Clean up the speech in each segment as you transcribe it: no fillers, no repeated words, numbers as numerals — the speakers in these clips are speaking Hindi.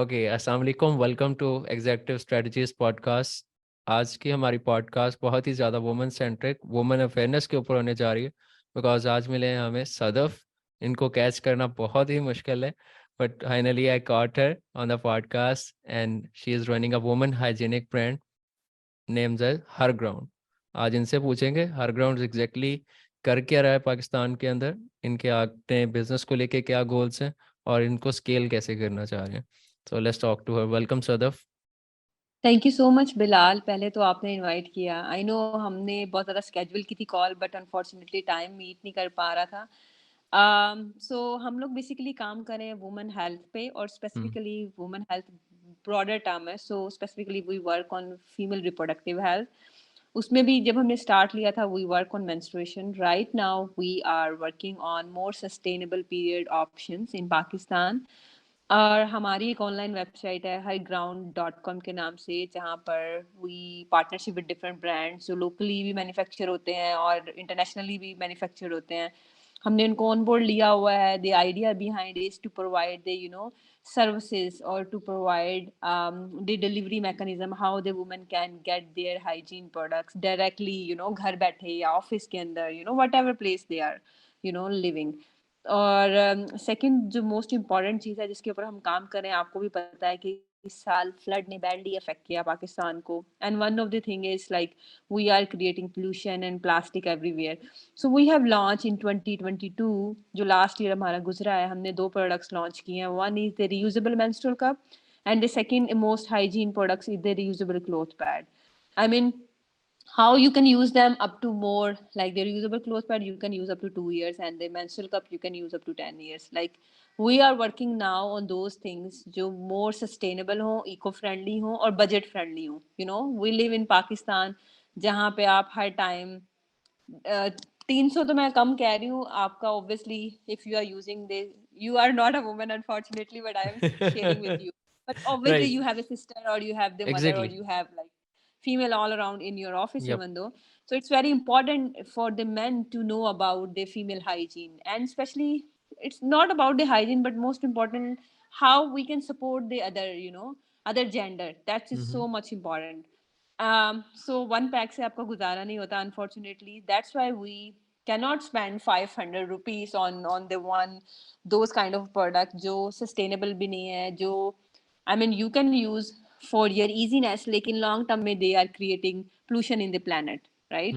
ओके, अस्सलाम वालेकुम, welcome to executive strategies podcast. आज की हमारी पॉडकास्ट बहुत ही ज़्यादा वुमेन सेंट्रिक, वुमेन अवेयरनेस के ऊपर होने जा रही है। बिकॉज आज मिले हैं हमें सदफ। इनको कैच करना बहुत ही मुश्किल है, but finally I caught her on the podcast and she is running a women hygienic brand names as her ground. आज इनसे पूछेंगे हर ग्राउंड एग्जैक्टली कर क्या रहा है पाकिस्तान के अंदर, इनके अपने बिजनेस को लेके क्या गोल्स हैं और इनको स्केल कैसे करना चाह रहे हैं। So let's talk to her. Welcome Sadaf. Thank you so much Bilal. पहले तो आपने इनवाइट किया। आई नो हमने बहुत ज़्यादा स्केड्यूल की थी call, but unfortunately time meet नहीं कर पा रहा था। सो हम लोग बेसिकली काम कर रहे हैं वुमेन हेल्थ पे, और specifically women health broader term है। So specifically we work on female reproductive health. उसमें भी जब हमने स्टार्ट लिया था, we work on menstruation. Right now we are working on more sustainable period options in Pakistan. और हमारी एक ऑनलाइन वेबसाइट है highground.com के नाम से, जहाँ पर we partnership with different brands जो लोकली भी मैन्युफैक्चर होते हैं और इंटरनेशनली भी मैन्युफैक्चर होते हैं। हमने उनको ऑन बोर्ड लिया हुआ है। The idea behind is to provide the services or to provide the delivery mechanism how the women can get their hygiene products directly, घर बैठे या ऑफिस के अंदर, whatever place they are living। और सेकंड जो मोस्ट इम्पॉर्टेंट चीज़ है जिसके ऊपर हम काम कर रहे हैं, आपको भी पता है कि इस साल फ्लड ने बैडली अफेक्ट किया पाकिस्तान को। And one of the thing is like we are creating pollution and plastic everywhere. So we have launch in 2022, जो लास्ट ईयर हमारा गुजरा है, हमने 2 प्रोडक्ट्स लॉन्च किए हैं। One is the reusable menstrual cup, and the second most hygiene products is the reusable cloth pad. I mean how you can use them up to more, like the reusable clothes pad you can use up to 2 years, and the menstrual cup you can use up to 10 years. Like we are working now on those things जो more sustainable हो, eco friendly हो और budget friendly हो। We live in Pakistan, जहाँ पे आप हर टाइम 300 तो मैं कम कह रही हूँ आपका, obviously if you are using the, you are not a woman unfortunately, but I am sharing with you, but obviously right, you have a sister or you have the mother or exactly, you have like female all around in your office yup, even though. So it's very important for the men to know about the female hygiene, and especially it's not about the hygiene but most important how we can support the other, other gender. That is so much important. So one pack से आपका गुजारा नहीं होता unfortunately. That's why we cannot spend 500 rupees on the one those kind of product जो sustainable भी नहीं है, जो I mean you can use for your easiness, लेकिन long term में they are creating pollution in the planet, right?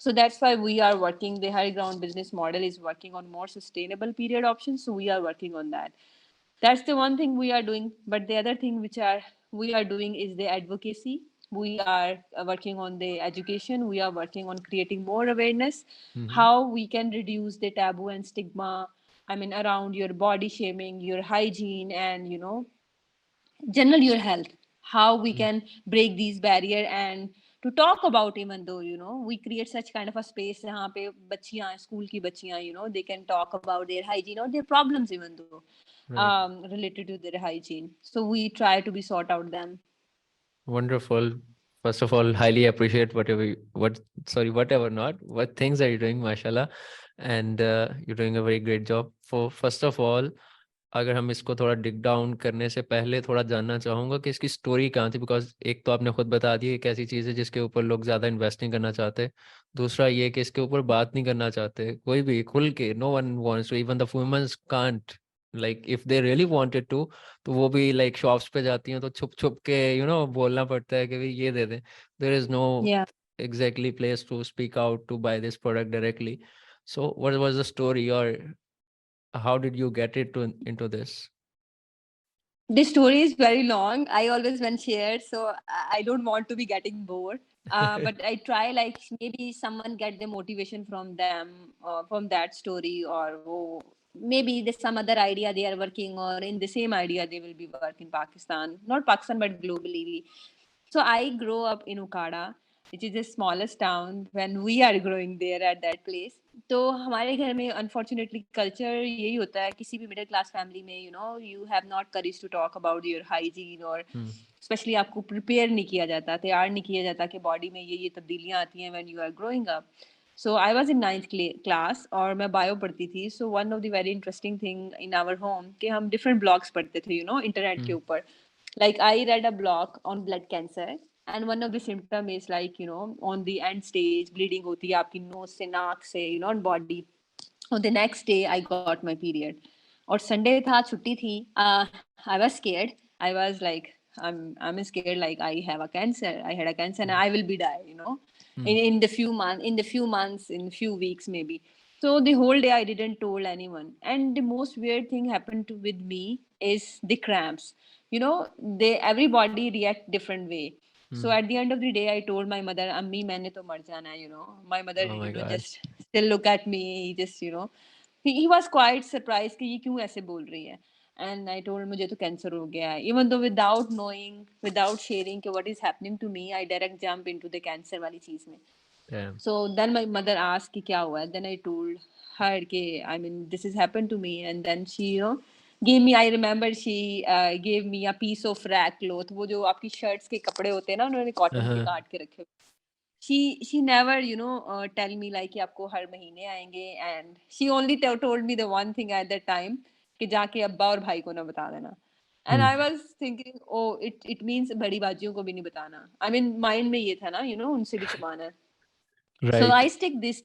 So that's why we are working, the high ground business model is working on more sustainable period options, so we are working on that. That's the one thing we are doing. But the other thing which are we are doing is the advocacy. We are working on the education. We are working on creating more awareness, how we can reduce the taboo and stigma, I mean, around your body shaming, your hygiene, and general your health, how we can break these barrier and to talk about, even though we create such kind of a space जहाँ पे बच्चियाँ, स्कूल की बच्चियाँ, they can talk about their hygiene or their problems even though right, related to their hygiene, so we try to be sort out them. wonderful. First of all, highly appreciate whatever not what things are you doing, mashallah, and you're doing a very great job. For first of all, अगर हम इसको थोड़ा डिग डाउन करने से पहले थोड़ा जानना चाहूँगा कि इसकी स्टोरी कहाँ थी। बिकॉज एक तो आपने खुद बता दिया एक ऐसी चीज़ है जिसके ऊपर लोग ज़्यादा इन्वेस्ट नहीं करना चाहते। दूसरा ये कि इसके ऊपर बात नहीं करना चाहते कोई भी खुल के। No one wants to, even the womens can't, like if they really wanted to, तो वो भी लाइक शॉप्स पे जाती हैं तो छुप छुप के बोलना पड़ता है कि भाई ये दे दें। There is no Yeah. exactly place to speak out to buy this product directly. So what was the story, or how did you get into this? The story is very long. I always want share, so I don't want to be getting bored. But I try, like maybe someone get the motivation from them, from that story, or maybe there's some other idea they are working, or in the same idea they will be working in Pakistan, not Pakistan but globally. So I grew up in Ukada, which is the smallest town when we are growing there at that place. तो हमारे घर में अनफॉर्चुनेटली कल्चर यही होता है, किसी भी मिडिल क्लास फैमिली में, you have not courage to talk about your hygiene, और Hmm. स्पेशली आपको प्रिपेयर नहीं किया जाता, तैयार नहीं किया जाता कि बॉडी में ये तब्दीलियां आती हैं when you are growing up. So I was in ninth class और मैं bio पढ़ती थी. So one of the very interesting thing in our home कि हम different blogs पढ़ते थे, internet के Hmm. ऊपर. Like I read a blog on blood cancer, and one of the symptom is like, on the end stage bleeding होती है आपकी nose से, नाक से, on body. On the next day I got my period. और Sunday था, छुट्टी थी. I was scared. I was like, I'm scared, like I have a cancer. I had a cancer and I will be die. Hmm. In few weeks maybe. So the whole day I didn't told anyone. And the most weird thing happened with me is the cramps. They everybody react different way. So Hmm. at the end of the day, I told my mother, "Ammi, maine to mar jana." My mother, Oh my God. just still look at me. He just, he was quite surprised कि ये क्यों ऐसे बोल रही है. And I told मुझे तो कैंसर हो गया है. Even though without knowing, without sharing कि what is happening to me, I direct jump into the cancer वाली चीज में. Damn. So then my mother asked कि क्या हुआ है. Then I told her कि I mean this has happened to me. And then she gave me, I remember she gave me a piece of rag cloth. वो जो आपकी shirts के कपड़े होते हैं ना, उन्होंने cotton के Uh-huh. काट के रखे. She never tell me like कि आपको हर महीने आएंगे. And she only told me the one thing at that time कि जाके अब्बा और भाई को ना बता देना. And Hmm. I was thinking, oh, it means बड़ी बाजियों को भी नहीं बताना. I mean mind में ये था ना, उनसे भी छुपाना है. So Right. I stick this,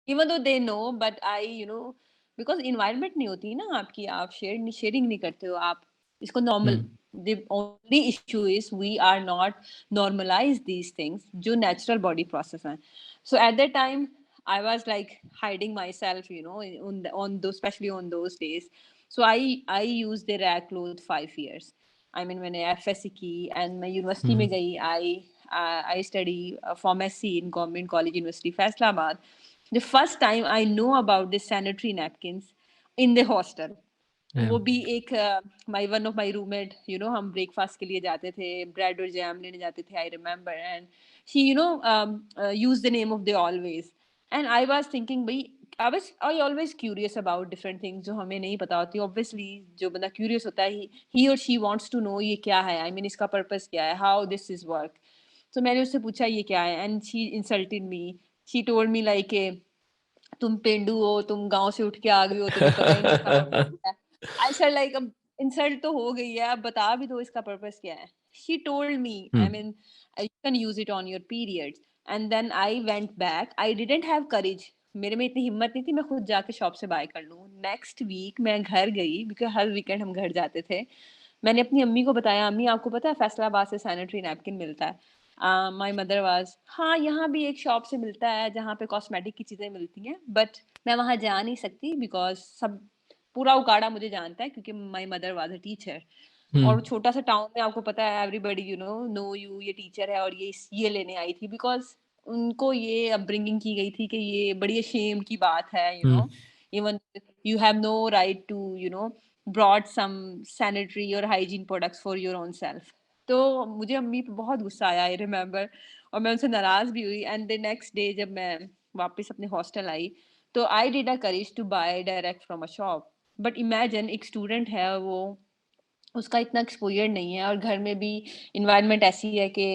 even though they know, but I, because environment नहीं होती ना आपकी, आप शेयरिंग नहीं करते हो आप इसको normal. Hmm. The only issue is we are not normalize these things जो natural body process हैं. So at that time I was like hiding myself, on those, especially on those days. So I used the rag cloth 5 years. I mean मैंने FSC की and मैं यूनिवर्सिटी में Hmm. गई. I study pharmacy in Government College University Faisalabad. The first time I know about the sanitary napkins in the hostel. वो Damn. भी एक my one of my roommate, हम ब्रेकफास्ट के लिए जाते थे, ब्रेड और जैम लेने जाते थे, I remember. And she use the name of the always. And I was thinking भाई, I always curious about different things जो हमें नहीं पता होती. ऑब्वियसली जो बंदा क्यूरियस होता है, ही और शी वांट्स टू नो ये क्या है, आई मीन इसका पर्पस क्या है, हाउ दिस इज वर्क. तो मैंने उससे पूछा ये क्या है, and she insulted me. She told me like तुम पेंडू हो, तुम गांव से उठ के आ गई हो, तुम्हें पता ही नहीं इसका पर्पस क्या है. आई सेड लाइक अब इंसल्ट तो हो गई है, अब बता भी दो इसका पर्पस क्या है. She told me, I Hmm. Mean you can use it on your periods. And then I went back. I didn't have courage, मेरे में इतनी हिम्मत नहीं थी मैं खुद जाके शॉप से बाय कर लूं. नेक्स्ट वीक मैं घर गई, बिकॉज हर वीकेंड हम घर जाते थे. मैंने अपनी अम्मी को बताया, अम्मी आपको पता है फैसलाबाद से सैनिटरी नैपकिन मिलता है. माय मदर वाज, हाँ यहाँ भी एक शॉप से मिलता है जहाँ पे कॉस्मेटिक की चीजें मिलती हैं, बट मैं वहाँ जा नहीं सकती बिकॉज सब पूरा उकाड़ा मुझे जानता है क्योंकि my mother was a teacher. और Hmm. छोटा सा टाउन में आपको पता है एवरीबडी नो यू, ये टीचर है और ये लेने आई थी बिकॉज उनको ये अपब्रिंगिंग की गई थी कि ये बड़ी अशेम की बात है. Hmm. Even you have no right to broad some sanitary और hygiene products for your own self. तो मुझे अम्मी पे बहुत गुस्सा आया, आई रिमेम्बर. और मैं उनसे नाराज भी हुई. एंड द नेक्स्ट डे जब मैं वापस अपने हॉस्टल आई, तो I did a courage to buy direct from a shop. But imagine एक स्टूडेंट है वो, उसका इतना एक्सपोजर नहीं है, और घर में भी इन्वायरमेंट ऐसी है कि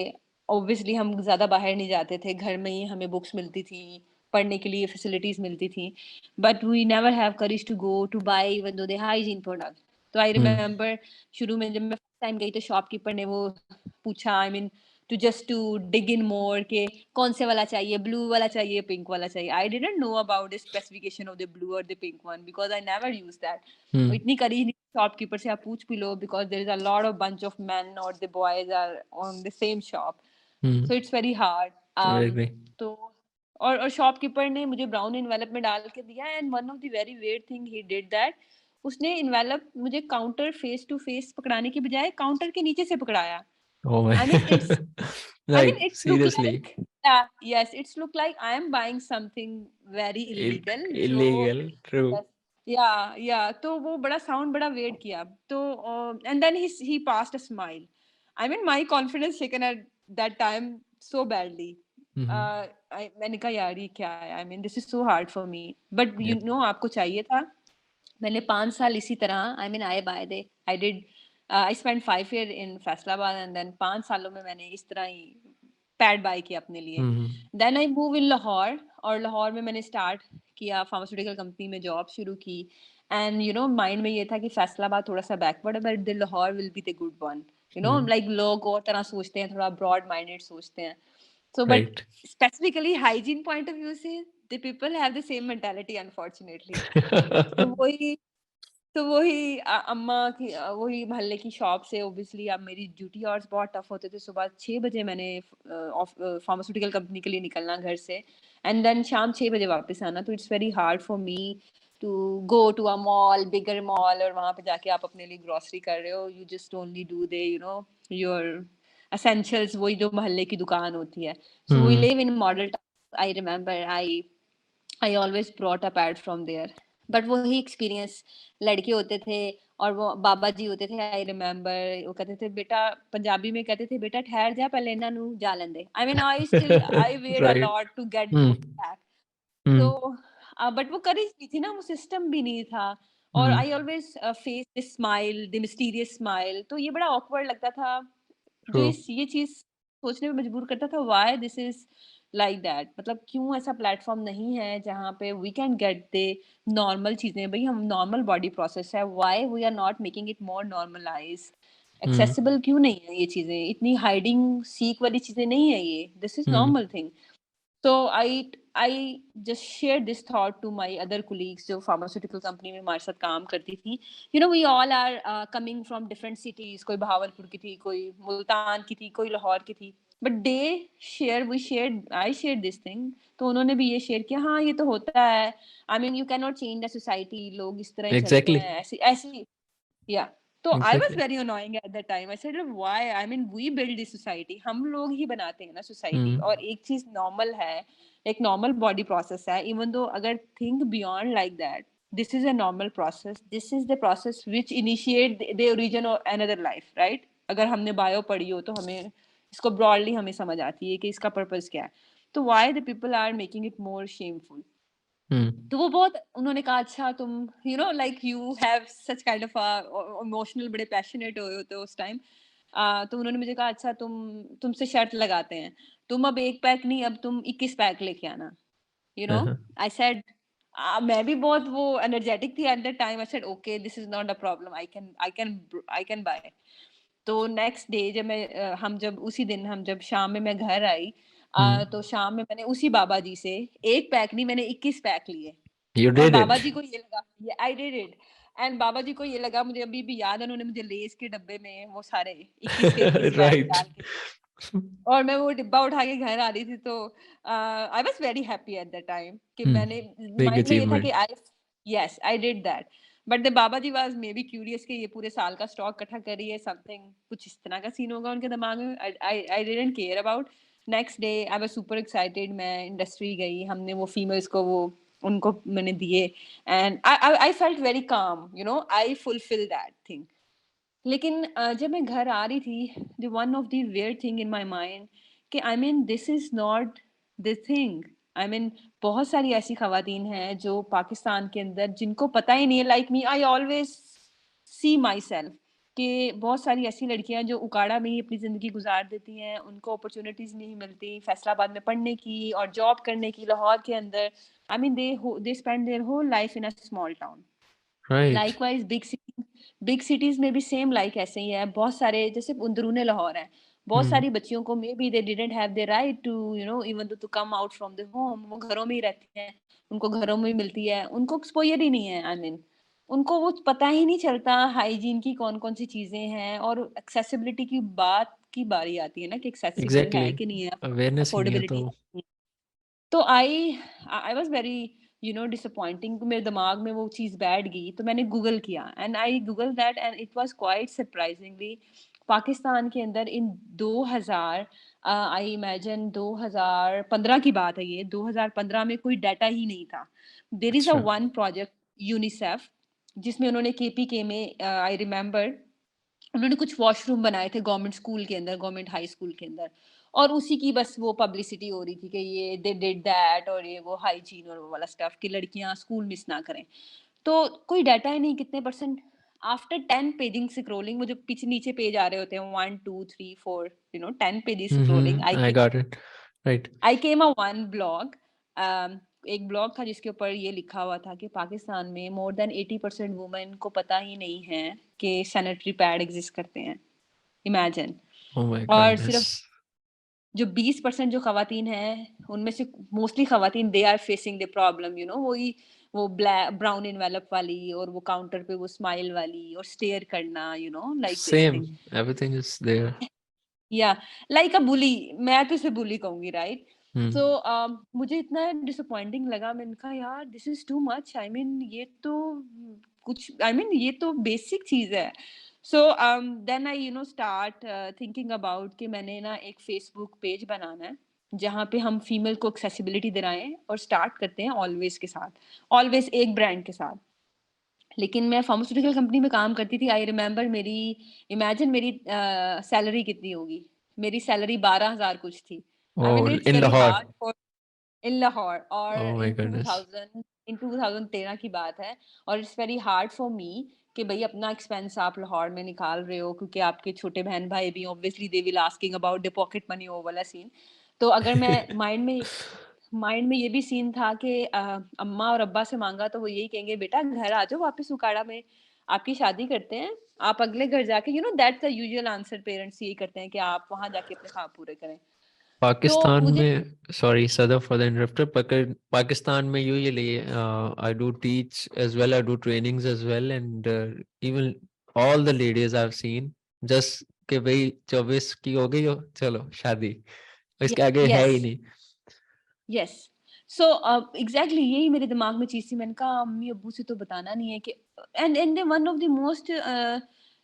ऑब्वियसली हम ज़्यादा बाहर नहीं जाते थे, घर में ही हमें बुक्स मिलती थी, पढ़ने के लिए फैसिलिटीज मिलती थी. But we never have courage to go to buy even though they hygiene product. तो आई Hmm. रिमेम्बर शुरू में जब मैं फर्स्ट टाइम गई तो शॉपकीपर ने वो पूछा, I mean to just to dig in more के कौन से वाला चाहिए, ब्लू वाला चाहिए, पिंक वाला चाहिए. I didn't know about the specification of the blue और the pink one because I never use that. Hmm. इतनी करी नहीं शॉपकीपर से, आप पूछ भी लो because there is a lot of bunch of men और the boys are on the same shop. Hmm. So it's very hard. I agree. तो और शॉपकीपर ने मुझे ब्राउन इन्वेलप में डाल के दिया. And one of the very वेird थिंग ही डिड दैट, उसने इन्वेलप मुझे काउंटर फेस टू फेस पकड़ाने के बजाय काउंटर के नीचे से पकड़ाया. Oh my. I mean, I mean, Like it's look seriously. like, yes, it's look like I am buying something very illegal. जो, Illegal. True. yes, yeah. तो वो बड़ा sound बड़ा weird किया. तो and then he passed a smile. I mean, my confidence shaken at that time so badly. Hmm. मैंने कहा यार ये क्या है? I mean, this is so hard for me. But Yep. आपको चाहिए था. मैंने 5 साल इसी तरह, I mean I by they, I did, I spend 5 year in Faisalabad. And then 5 सालों में मैंने इस तरह ही पैड बाय किया अपने लिए। Mhm. Then I move in Lahore, और लाहौर में मैंने स्टार्ट किया, फार्मास्यूटिकल कंपनी में जॉब शुरू की। एंड माइंड में ये था कि फैसलाबाद थोड़ा सा बैकवर्ड है, but the Lahore will be the good one. Mm. Like लोग और तरह सोचते हैं, थोड़ा ब्रॉड माइंडेड सोचते हैं। So but Right. Specifically hygiene point of view से the people have the same mentality unfortunately. तो वही अम्मा की वही मोहल्ले की शॉप से ऑब्वियसली अब मेरी ड्यूटी आवर्स बहुत टफ होते थे। सुबह 6 बजे मैंने फार्मास्यूटिकल कंपनी के लिए निकलना घर से, एंड देन शाम 6 बजे वापस आना। तो it's very hard for me to go to a mall, bigger mall, और वहां पे जाके आप अपने लिए ग्रोसरी कर रहे हो। You just only do the your essentials, वही जो मोहल्ले की दुकान होती है। So we Mm. Live in model. I remember I always brought a pad from there. But वही एक्सपीरियंस, लड़के होते थे और वो बाबा जी होते थे। आई रिमेम्बर वो कहते थे, बेटा, पंजाबी में कहते थे, बेटा ठहर जा, पहले इन्हां नू जा लेंदे। I mean I wait a Right. Lot to get Mm. Back. तो Mm. बट वो करेज नहीं थी ना, वो सिस्टम भी नहीं था। और आई Mm. Always face this smile, the mysterious smile. तो ये बड़ा ऑकवर्ड लगता था, जो True. ये चीज सोचने पे मजबूर करता था, why this is like that. मतलब क्यों ऐसा प्लेटफॉर्म नहीं है जहाँ पे we can get the normal चीजें। भाई हम नॉर्मल बॉडी प्रोसेस है, why we are not making it more normalize, Mm. Accessible क्यों नहीं है ये चीजें, इतनी हाइडिंग सीक वाली चीजें नहीं है ये, this is Mm. Normal thing. So I just shared this thought to my other colleagues जो pharmaceutical company में हमारे साथ काम करती थी। We all are coming from different cities, कोई बहावलपुर की थी, कोई मुल्तान की थी, कोई लाहौर की थी। But I shared this thing। तो उन्होंने भी ये शेयर किया, हाँ ये तो होता है। I mean you cannot change the society, लोग इस तरह ही चलते Exactly. हैं, ऐसी ऐसी। या तो I was Exactly. Very annoying at that time. I said why, I mean we build this society, हम लोग ही बनाते हैं ना सोसाइटी। Mm. और एक चीज नॉर्मल है, एक नॉर्मल बॉडी प्रोसेस है, इवन दो अगर think beyond like that, this is a normal process, this is the process which initiate the origin of another life, right. अगर हमने बायो पढ़ी हो तो हमें इसको ब्रॉडली हमें समझ आती है कि इसका पर्पस क्या है। तो why the people are making it more shameful. Mm. तो वो बहुत उन्होंने कहा, अच्छा तुम like you have such kind of emotional, बड़े पैशनेट हुए होते हो उस टाइम। तो उन्होंने मुझे कहा, अच्छा तुमसे शर्त लगाते हैं, तुम अब 1 पैक नहीं, अब तुम 21 पैक लेके आना। You know Uh-huh. I said, मैं भी बहुत वो एनर्जेटिक थी eight that time. I said okay, this is not a problem, I can buy. तो नेक्स्ट डे जब हम जब उसी दिन हम जब शाम में मैं घर आई, Mm. तो शाम में मैंने उसी बाबा जी से 1 पैक नहीं, मैंने 21 पैक लिए। You और did बाबा it. जी को ये लगा, आई डिड इट। एंड बाबा जी को ये लगा, मुझे अभी भी याद है, उन्होंने मुझे लेस के डब्बे में वो सारे 21 के 21 पैक Right. डाल के दिए। और मैं वो डिब्बा उठा के घर आ रही थी। तो I was very happy at that time कि Hmm. मैंने, Big माइंड में ये था कि achievement. I, yes I did that. But the Baba ji was maybe curious कि ये पूरे साल का स्टॉक इकट्ठा कर रही है, समथिंग कुछ इस तरह का सीन होगा उनके दिमाग में। I didn't care about. Next day I was super excited, मैं इंडस्ट्री गई, हमने वो फीमेल्स को वो उनको मैंने दिए। And I felt very calm, I fulfil that thing. लेकिन जब मैं घर आ रही थी, the one of the weird thing in my mind कि I mean this is not the thing. I mean बहुत सारी ऐसी खवातीन हैं जो पाकिस्तान के अंदर, जिनको पता ही नहीं है, like me, I always see my self कि बहुत सारी ऐसी लड़कियां जो उकाड़ा में ही अपनी ज़िंदगी गुजार देती हैं, उनको अपॉर्चुनिटीज़ नहीं मिलती फैसलाबाद में पढ़ने की और जॉब करने की, लाहौर के अंदर। I mean they spend their whole life in a small town. Right. Likewise big cities में भी सेम लाइक ऐसे ही है। बहुत सारे जैसे अंदरून लाहौर है, बहुत Hmm. सारी बच्चियों को maybe they didn't have the right to even to come out from the home. वो घरों में ही रहती हैं, उनको घरों में ही मिलती है, उनको एक्सपोजर ही नहीं है। आई मीन उनको वो पता ही नहीं चलता हाइजीन की कौन कौन सी चीजें हैं। और एक्सेसिबिलिटी की बात की बारी आती है ना, कि एक्सेसिबल है Exactly. कि नहीं है, Awareness ही नहीं है अफोर्डेबिलिटी तो. है। तो आई वाज वेरी डिसअपॉइंटिंग। मेरे दिमाग में वो चीज़ बैठ गई, तो मैंने गूगल किया and I Google that and it was quite surprisingly Pakistan के अंदर इन 2000, आई इमेजिन 2015 की बात है ये, 2015 में कोई डाटा ही नहीं था। देयर इज अ अच्छा. वन प्रोजेक्ट यूनिसेफ, जिसमें उन्होंने केपीके में, आई रिमेम्बर, उन्होंने कुछ वॉशरूम बनाए थे गवर्नमेंट स्कूल के अंदर, गवर्नमेंट हाई स्कूल के अंदर। और उसी की बस वो पब्लिसिटी हो रही थी कि ये दे डिड दैट, और ये वो हाइजीन और वो वाला स्टफ कि लड़कियां स्कूल मिस ना करें। तो कोई डाटा ही नहीं कितने परसेंट। आफ्टर 10 पेजिंग स्क्रॉलिंग, वो जो पीछे नीचे पेज आ रहे होते हैं 1 2 3 4, 10 pages scrolling, I got it. Right. I came a one blog. एक ब्लॉग था जिसके ऊपर ये लिखा हुआ था कि पाकिस्तान में मोर देन 80% वुमेन को पता ही नहीं है कि सैनिटरी पैड एग्जिस्ट करते हैं। इमेजिन। Oh my और सिर्फ goodness. जो 20% जो खवातीन हैं, उनमें से मोस्टली खवातीन they are facing the problem, वही वो ब्लैक ब्राउन एनवेलप वाली, और वो काउंटर पे वो स्माइल वाली और स्टेयर करना, like this thing. Same. Everything is there. या लाइक अ बुली, मैं तो इसे बुली कहूंगी, राइट? सो Hmm. मुझे इतना डिसअपॉइंटिंग लगा, मैंने कहा यार this is too much, I mean ये तो कुछ, आई मीन ये तो बेसिक चीज है। So then I start thinking about कि मैंने ना एक फेसबुक पेज बनाना है जहाँ पे हम फीमेल को एक्सेसिबिलिटी दिलाएं, और स्टार्ट करते हैं ऑलवेज के साथ, ऑलवेज एक ब्रांड के साथ। लेकिन मैं फार्मास्यूटिकल कंपनी में काम करती थी। आई रिमेंबर मेरी, इमेजिन मेरी सैलरी कितनी होगी। मेरी सैलरी 12,000 कुछ थी। आई Oh, mean it's in very Lahore. Hard for in Lahore, Oh और my goodness. इन 2013 की बात है। और इट्स वेरी हार्ड फॉर मी कि भाई अपना एक्सपेंस आप लाहौर में निकाल रहे हो, क्योंकि आपके छोटे बहन भाई भी obviously they will asking about the pocket money, वो वाला सीन। तो अगर मैं माइंड में ये भी सीन था कि अम्मा और अब्बा से मांगा तो वो यही कहेंगे बेटा घर आ जाओ वापस उकाड़ा में, आपकी शादी करते हैं, आप अगले घर जाके, that's the usual answer, parents यही करते हैं कि आप वहां जाके अपने ख्वाब पूरे करें। तो पाकिस्तान मुझे, में, सॉरी सदर फॉर द इंटरप्टर, पाकिस्तान में usually I do teach as well, I do trainings as well, and even all the ladies I have seen just कि भाई 24 की हो गई हो, चलो शादी, इसके आगे है यस ही नहीं। यस। सो एग्जैक्टली यही मेरे दिमाग में चीज थी। मैंने कहा अम्मी अब्बू से तो बताना नहीं है कि, and one of the most,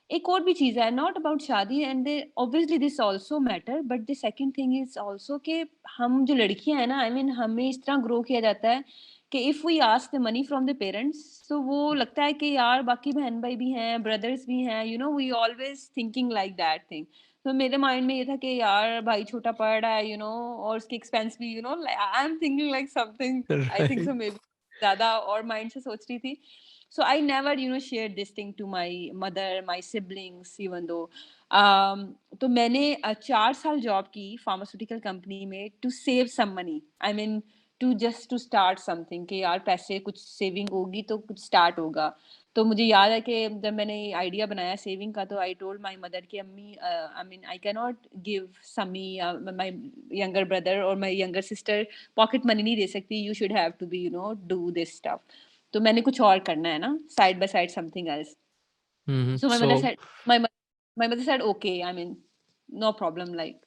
एक और भी चीज है नॉट अबाउट शादी, and obviously this also matter, but the second thing is also कि हम जो लड़कियां हैं ना, आई मीन हमें इस तरह ग्रो किया जाता है कि if we ask the money from the parents, तो वो लगता है कि यार बाकी बहन भाई भी हैं, ब्रदर्स भी हैं, we always thinking like that thing. तो मेरे माइंड में ये था कि यार भाई छोटा पड़ रहा है, और उसके एक्सपेंस भी, I am thinking like something, I think so right. Maybe ज्यादा और माइंड से सोच रही थी। So I never share this thing to my mother, my siblings, even though तो मैंने 4 साल जॉब की फार्मास्यूटिकल कंपनी में to save some money, I mean to just to start something, कि यार पैसे कुछ सेविंग होगी तो कुछ स्टार्ट होगा। तो मुझे याद है कि जब मैंने आइडिया बनाया सेविंग का, तो आई टोल्ड माय मदर कि अम्मी, I mean I can not give Sami, my younger brother और my younger sister pocket money नहीं दे सकती, you should have to be do this stuff. तो मैंने कुछ और करना है ना, side by side something else. So my mother so said, my mother said okay, I mean no problem, like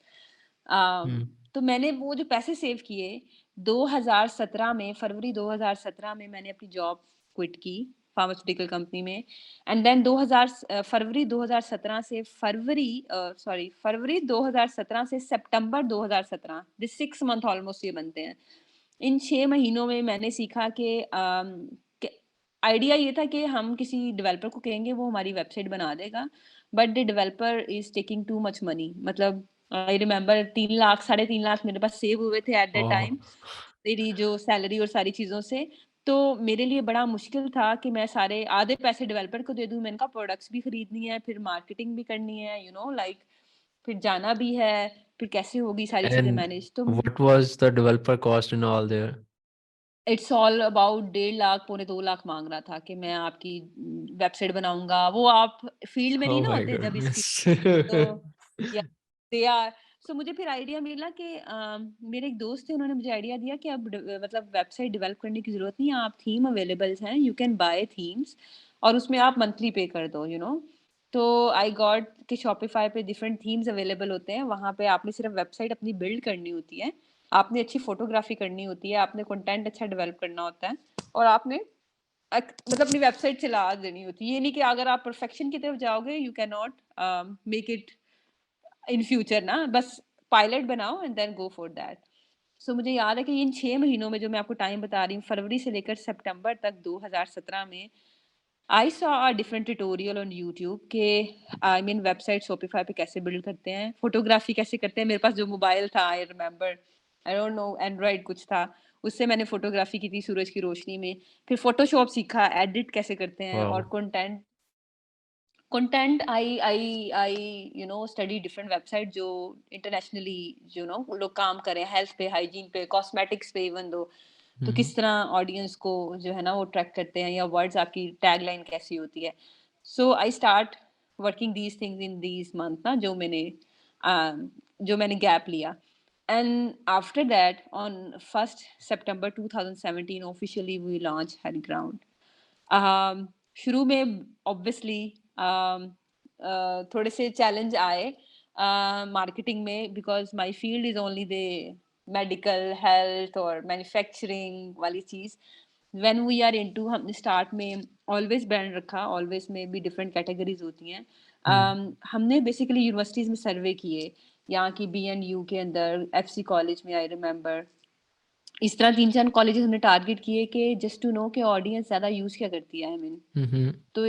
तो मैंने वो जो पैसे सेव किए 2017 में, फरवरी 2017 में मैंने अपनी जॉब क्विट की फार्मास्यूटिकल कंपनी में। एंड देन 2000 फरवरी 2017 से फरवरी 2017 से सितंबर 2017, दिस 6 मंथ ऑलमोस्ट ये बनते हैं। इन 6 महीनों में मैंने सीखा कि आइडिया ये था कि हम किसी डेवलपर को कहेंगे वो हमारी वेबसाइट बना देगा, but the developer is taking too much money. मतलब आई रिमेम्बर 3 लाख, 3.5 लाख मेरे पास सेव हुए थे एट दैट टाइम, मेरी जो सैलरी और सारी चीज़ों से। तो मेरे लिए बड़ा मुश्किल था कि मैं सारे आधे पैसे डेवलपर को दे दूं। मैंने कहा प्रोडक्ट्स भी खरीदनी है, फिर मार्केटिंग भी करनी है, लाइक फिर जाना भी है, फिर कैसे होगी सारी चीज़ें एंड मैनेज। तो what was the developer cost in all there? It's all about 1.5 lakh, पौने 2 लाख मांग रहा था कि मैं आपकी वेबसाइट बनाऊंगा। वो आप फील्ड में नहीं Oh ना my होते जब इस फील्ड, goodness. तो या दे आर। सो मुझे फिर आइडिया मिला कि मेरे एक दोस्त थे, उन्होंने मुझे आइडिया दिया कि अब मतलब वेबसाइट डेवलप करने की जरूरत नहीं है, आप थीम अवेलेबल हैं, यू कैन बाय थीम्स और उसमें आप मंथली पे कर दो। तो आई गॉट कि शॉपिफाई पे डिफरेंट थीम्स अवेलेबल होते हैं, वहां पे आपने सिर्फ वेबसाइट अपनी बिल्ड करनी होती है, आपने अच्छी फोटोग्राफी करनी होती है, आपने कंटेंट अच्छा डेवलप करना होता है, और आपने मतलब अपनी वेबसाइट चला देनी होती है। ये नहीं कि अगर आप परफेक्शन की तरफ जाओगे, you can not make it in future ना, बस पायलट बनाओ and then go for that. सो मुझे याद है कि इन 6 महीनों में जो मैं आपको टाइम बता रही हूँ, फरवरी से लेकर सितंबर तक 2017 में, I saw a different tutorial on YouTube के, आई मीन वेबसाइट शॉपिफाई पे कैसे बिल्ड करते हैं, फोटोग्राफी कैसे करते हैं। मेरे पास जो मोबाइल था, आई remember, I don't no, Android कुछ था, उससे मैंने फोटोग्राफी की थी सूरज की रोशनी में। फिर फोटोशॉप सीखा, एडिट कैसे करते हैं, और Wow. Content content I study different website जो इंटरनेशनली लोग काम कर रहे हैं हेल्थ पे, हाइजीन पे, कॉस्मेटिक्स पे इवन दो। तो हम्म किस तरह ऑडियंस को जो है ना वो ट्रैक करते हैं, या वर्ड्स आपकी टैगलाइन कैसी होती है। So I start working these things in these month ना, जो मैंने गैप लिया। एंड आफ्टर दैट ऑन 1 सितंबर 2017 officially we launch had ground. um, शुरू में ऑब्वियसली थोड़े से चैलेंज आए मार्केटिंग में, because my field is only the medical health और मैन्युफैक्चरिंग वाली चीज। व्हेन वी आर इनटू, हमने स्टार्ट में ऑलवेज ब्रांड रखा, ऑलवेज में भी डिफरेंट कैटेगरीज होती हैं। हम्म हमने बेसिकली यूनिवर्सिटीज में सर्वे किए, यहाँ की BNU के अंदर, FC कॉलेज में, आई रिमेम्बर। इस तरह 3-4 कॉलेजेस हमने टारगेट किए कि जस्ट टू नो कि ऑडियंस ज़्यादा यूज़ क्या करती है, आई मीन। हम्म। तो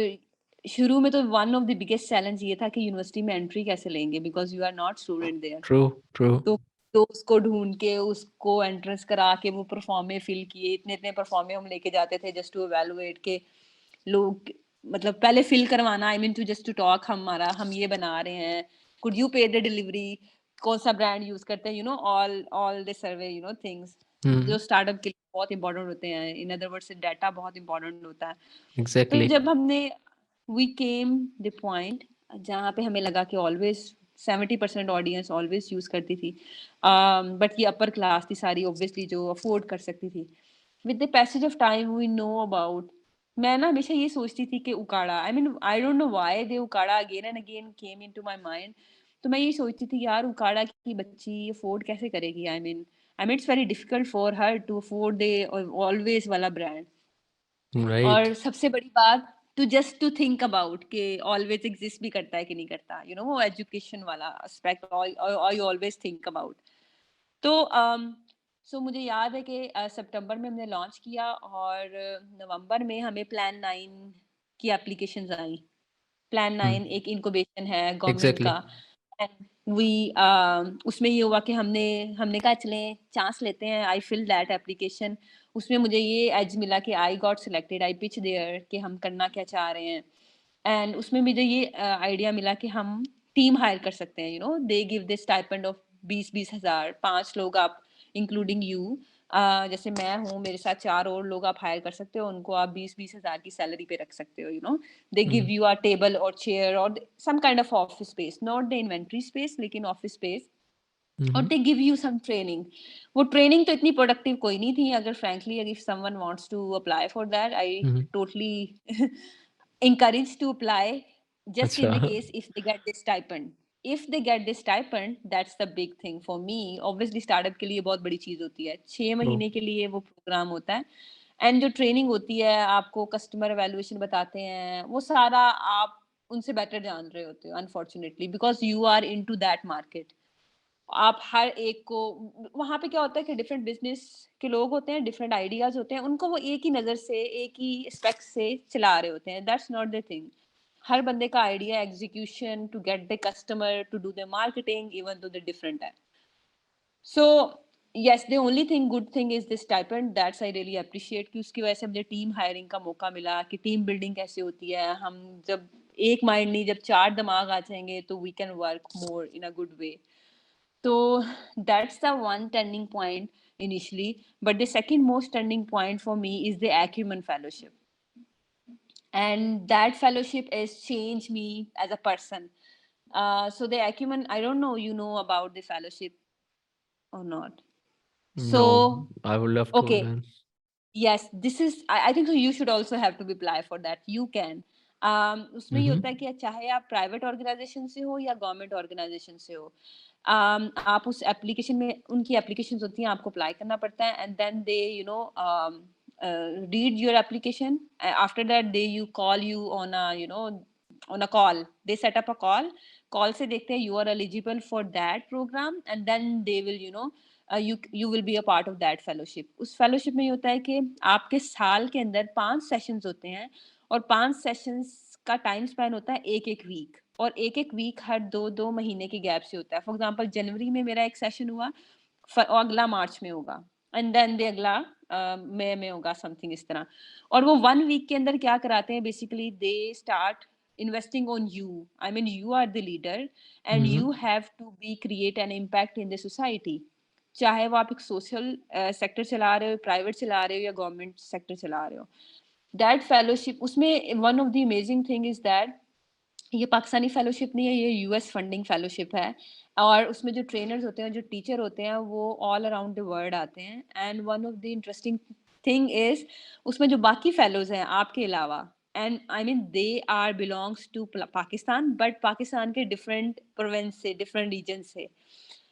शुरू में तो one of the biggest challenge ये था कि यूनिवर्सिटी में एंट्री कैसे लेंगे, because you are not student there. True true. तो उसको ढूंढ के उसको एंट्रेंस करा के वो परफॉर्मे फिल किए, इतने इतने परफॉर्मे हम लेके जाते थे जस्ट टू एवेलुएट के लोग, मतलब पहले फिल करवाना, I mean to just to talk, हम ये बना रहे हैं, could you pay the delivery, कौन सा ब्रांड यूज करते हैं, all all the survey things जो हम्म। स्टार्टअप के लिए बहुत इंपॉर्टेंट होते हैं। इन अदर वर्ड्स डाटा बहुत इंपॉर्टेंट होता है। तो एग्जैक्टली। जब हमने वी केम द पॉइंट जहाँ पे हमें लगा कि ऑलवेज 70% ऑडियंस ऑलवेज यूज करती थी, बट ये अपर क्लास थी सारी ऑब्वियसली, जो अफोर्ड कर सकती थी। With the passage of time we know about, मैं ना हमेशा ये सोचती थी कि Okara, I mean I don't know why they Okara again and again came into my mind. तो मैं ये सोचती थी यार उकाड़ा की बच्ची अफोर्ड कैसे करेगी, I mean it's very difficult for her to afford the always वाला ब्रांड। राइट। और सबसे बड़ी बात, टू थिंक अबाउट कि ऑलवेज एग्जिस्ट भी करता है कि नहीं करता, वो एजुकेशन वाला aspect I always think about. तो मुझे याद है कि सितंबर में हमने लॉन्च किया, और नवंबर में हमें प्लान 9 की एप्लीकेशंस आई। प्लान 9 हम्म। एक इनक्यूबेशन है गवर्नमेंट एग्जैक्टली। का। एंड वी उसमें ये हुआ कि हमने हमने कहा चलें चांस लेते हैं, आई फिल दैट एप्लीकेशन। उसमें मुझे ये एज मिला कि I got selected, I pitch there कि हम करना क्या चाह रहे हैं। एंड उसमें मुझे ये आइडिया मिला कि हम टीम हायर कर सकते हैं, they give this stipend of 20-20 हज़ार, 5 लोग आप इंक्लूडिंग यू, जैसे मैं हूँ, मेरे साथ 4 और लोग आप हायर कर सकते हो, उनको आप 20-20 हज़ार की सैलरी पे रख सकते हो, they give hmm you a table और चेयर और some kind of office space, not the inventory space लेकिन ऑफिस स्पेस। और hmm they give you some training. वो ट्रेनिंग तो इतनी प्रोडक्टिव कोई नहीं थी, अगर frankly if someone wants to apply for that, I hmm. Totally encouraged to apply, just in अच्छा। the case if they get this stipend. If they get this stipend, that's the big thing for me. Obviously startup के लिए बहुत बड़ी चीज होती है, 6 महीने के लिए वो प्रोग्राम होता है। एंड जो ट्रेनिंग होती है, आपको कस्टमर एवेल्युएशन बताते हैं, वो सारा आप उनसे बेटर जान रहे होते हो, unfortunately because you are into that market. आप हर एक को, वहां पे क्या होता है कि डिफरेंट बिजनेस के लोग होते हैं, डिफरेंट आइडियाज होते हैं, उनको वो एक ही नजर से, एक ही स्पेक्ट से चला रहे होते हैं। That's not the thing. हर बंदे का idea, execution to get the customer, to do the marketing, even though the different है। So yes, the only thing good thing is this stipend, that's I really appreciate कि उसकी वजह से मुझे टीम हायरिंग का मौका मिला, कि टीम बिल्डिंग कैसे होती है। हम जब एक माइंड नहीं, जब 4 दिमाग आ जाएंगे तो we can work more in a good way. So that's the one turning point initially. But the second most turning point for me is the Acumen Fellowship. And that fellowship has changed me as a person. So the Acumen, I don't know you know about the fellowship or not. No, So, I would love to okay. learn. Yes, this is, I think so you should also have to apply for that. You can. उसमें ये होता है Mm-hmm. कि चाहे आप प्राइवेट ऑर्गेनाइजेशन से हो या गवर्नमेंट ऑर्गेनाइजेशन से हो, आप उस एप्लीकेशन में, उनकी एप्लीकेशंस होती हैं, आपको अप्लाई करना पड़ता है, and then they read your application. After that they you call you on a on a call, they set up a call से देखते हैं you are eligible for that program, and then they will you will be a part of that fellowship. उस fellowship में ये होता है कि आपके साल के अंदर 5 सेशंस होते हैं, और 5 सेशंस का टाइम स्पैन होता है एक वीक, और एक वीक हर 2-2 महीने के गैप से होता है। फॉर एग्जांपल जनवरी में मेरा एक सेशन हुआ, और अगला मार्च में होगा, एंड देन दे अगला मई में होगा, समथिंग इस तरह। और वो 1 वीक के अंदर क्या कराते हैं, basically they start investing on you. I mean, you are the leader and Mm-hmm. you have to be create an impact in the society. चाहे वो आप एक सोशल सेक्टर चला रहे हो, प्राइवेट चला रहे हो या गवर्नमेंट सेक्टर चला रहे हो, दैट फेलोशिप उसमें one of the amazing thing is that ये पाकिस्तानी फेलोशिप नहीं है, ये यूएस फंडिंग फेलोशिप है। और उसमें जो ट्रेनर्स होते हैं, जो टीचर होते हैं, वो ऑल अराउंड द वर्ल्ड आते हैं। And one of the interesting thing is उसमें जो बाकी फेलोज हैं आपके अलावा, and I mean they are belongs to Pakistan, but Pakistan के डिफरेंट प्रोविंस से, डिफरेंट रीजन से।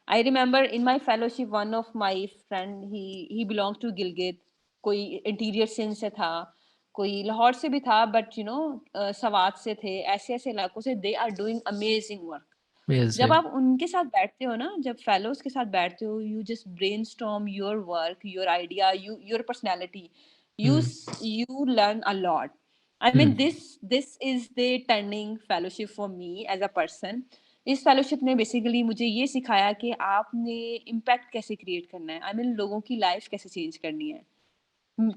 I remember in my fellowship one of my friend, he belongs to Gilgit, कोई इंटीरियर सिंध से था, कोई लाहौर से भी था, बट यू नो सवात से थे, ऐसे ऐसे इलाकों से। They are doing amazing work. जब Amazing. आप उनके साथ बैठते हो ना, जब फेलोज के साथ बैठते हो, you just brainstorm your work, your idea, your personality, you Mm. You learn a lot. I mean Mm. This is the turning fellowship for me as a person. इस फेलोशिप ने बेसिकली मुझे ये सिखाया कि आपने इम्पैक्ट कैसे क्रिएट करना है। आई मीन लोगों की लाइफ कैसे चेंज करनी है,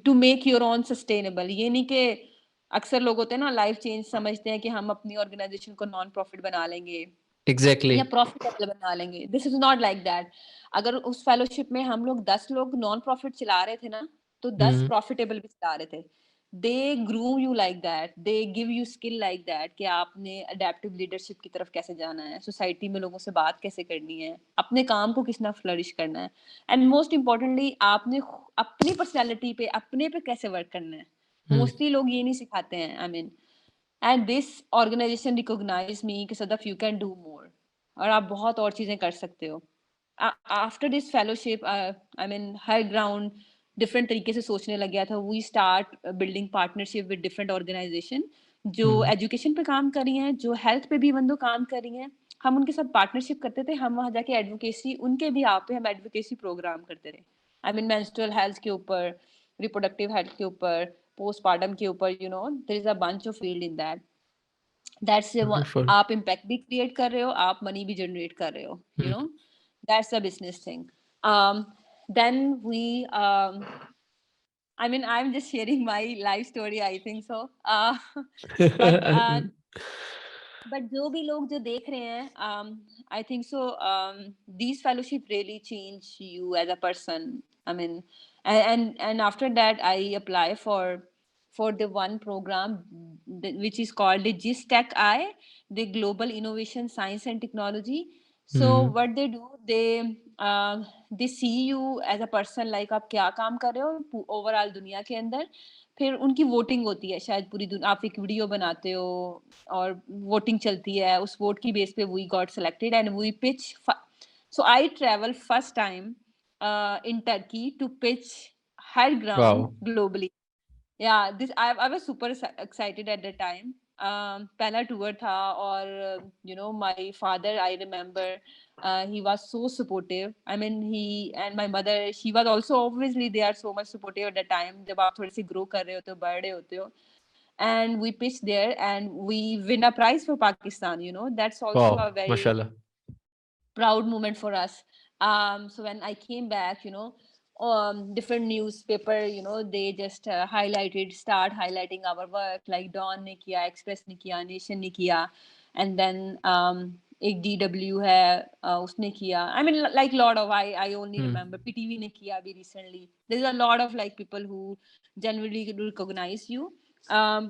to make your own sustainable. ये नहीं कि अक्सर लोग होते हैं ना, लाइफ चेंज समझते हैं कि हम अपनी ऑर्गेनाइजेशन को नॉन प्रॉफिट बना लेंगे या Exactly. प्रॉफिटेबल बना लेंगे। This is not like that. अगर उस फेलोशिप में हम लोग 10 लोग नॉन प्रॉफिट चला रहे थे ना, तो 10 Mm. प्रॉफिटेबल भी चला रहे थे। They groom you like that, they give you skill like that कि आपने अडेप्टिव लीडरशिप की तरफ कैसे जाना है, सोसाइटी में लोगों से बात कैसे करनी है, अपने काम को कितना फ्लरिश करना है, एंड मोस्ट इम्पोर्टेंटली आपने अपनी पर्सनैलिटी पे, अपने पे कैसे वर्क करना है। Mm. मोस्टली लोग ये नहीं सिखाते हैं। I mean and this organization recognize me कि Sadaf you can do more, और आप बहुत और चीजें कर सकते हो। After this fellowship I mean हर ग्राउंड डिफरेंट तरीके से सोचने लग गया था। We start building partnership with different organization जो Mm. एजुकेशन पे काम कर रही हैं, जो हेल्थ पे भी बंदो काम कर रही हैं। हम उनके साथ पार्टनरशिप करते थे, हम वहाँ जाके एडवोकेसी उनके भी आप पे हम एडवोकेसी प्रोग्राम करते थे। आई मीन मेंस्ट्रुअल हेल्थ के ऊपर, रिप्रोडक्टिव हेल्थ के ऊपर, पोस्टमार्टम के ऊपर, you know there is a bunch of field in that. That's Wonderful. आप इम्पैक्ट भी क्रिएट कर रहे हो, आप मनी भी जनरेट कर रहे हो, you Mm. Know that's a business thing. Then we I mean, I'm just sharing my life story, I think so. But but जो भी लोग जो देख रहे हैं, I think so these fellowship really change you as a person. I mean and after that I apply for the one program which is called the GISTEC I, the Global Innovation Science and Technology. So Mm. what they do, they see you as a person, like आप क्या काम कर रहे हो ओवरऑल दुनिया के अंदर। फिर उनकी वोटिंग होती है, शायद पूरी दुनिया, आप एक वीडियो बनाते हो और वोटिंग चलती है, उस वोट की बेस पे we got selected and we pitch. So I travel first time in Turkey to pitch her ground Wow. Globally. Yeah, this I was super excited at the time. पहला टूर था, और you know my father, I remember, he was so supportive. I mean, he and my mother, she was also, obviously they are so much supportive at the time, जब आप थोड़े से grow कर रहे होते हो, बढ़ रहे होते हो। And we pitched there and we win a prize for Pakistan, you know, that's also a Wow. very Mashallah. proud moment for us. So when I came back, you know, different newspaper, you know, they just start highlighting our work, like Dawn ne kiya, Express ne kiya, Nation ne kiya, and then एक DW है, उसने किया। I mean, like lot of, I only Mm. remember PTV ने किया अभी recently. There's a lot of like people who generally recognize you.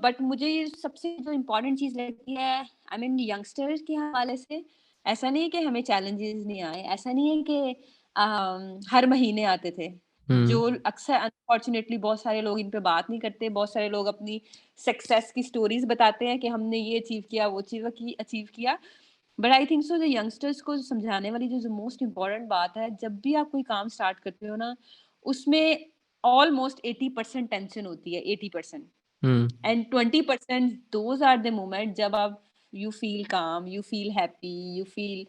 But मुझे ये सबसे जो important चीज लगती है, I mean youngsters के हवाले से, ऐसा नहीं है कि हमें चैलेंजेस नहीं आए, ऐसा नहीं है कि हर महीने आते थे। जो Mm. अक्सर अनफॉर्चुनेटली बहुत सारे लोग इन पे बात नहीं करते, बहुत सारे लोग अपनी सक्सेस की स्टोरीज बताते हैं कि हमने ये अचीव किया, वो चीज़ अचीव किया। बट आई थिंक सो जो यंगस्टर्स को समझाने वाली जो मोस्ट इम्पोर्टेंट बात है, जब भी आप कोई काम स्टार्ट करते हो ना, उसमें ऑलमोस्ट 80% टेंशन होती है, 80%। Mm. And 20% those are the moment जब आप you feel calm, you feel happy, you feel,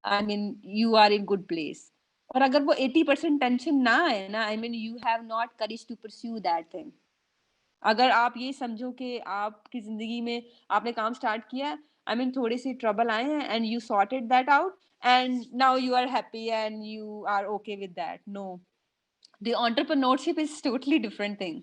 I mean you are in good place. और अगर वो 80% टेंशन ना आए ना, I mean you have not courage to pursue that thing. अगर आप ये समझो कि आपकी जिंदगी में आपने काम स्टार्ट किया, आई मीन थोड़े से ट्रबल आए हैं and you sorted that out and now you are happy and you are okay with that, no, the entrepreneurship is totally different thing.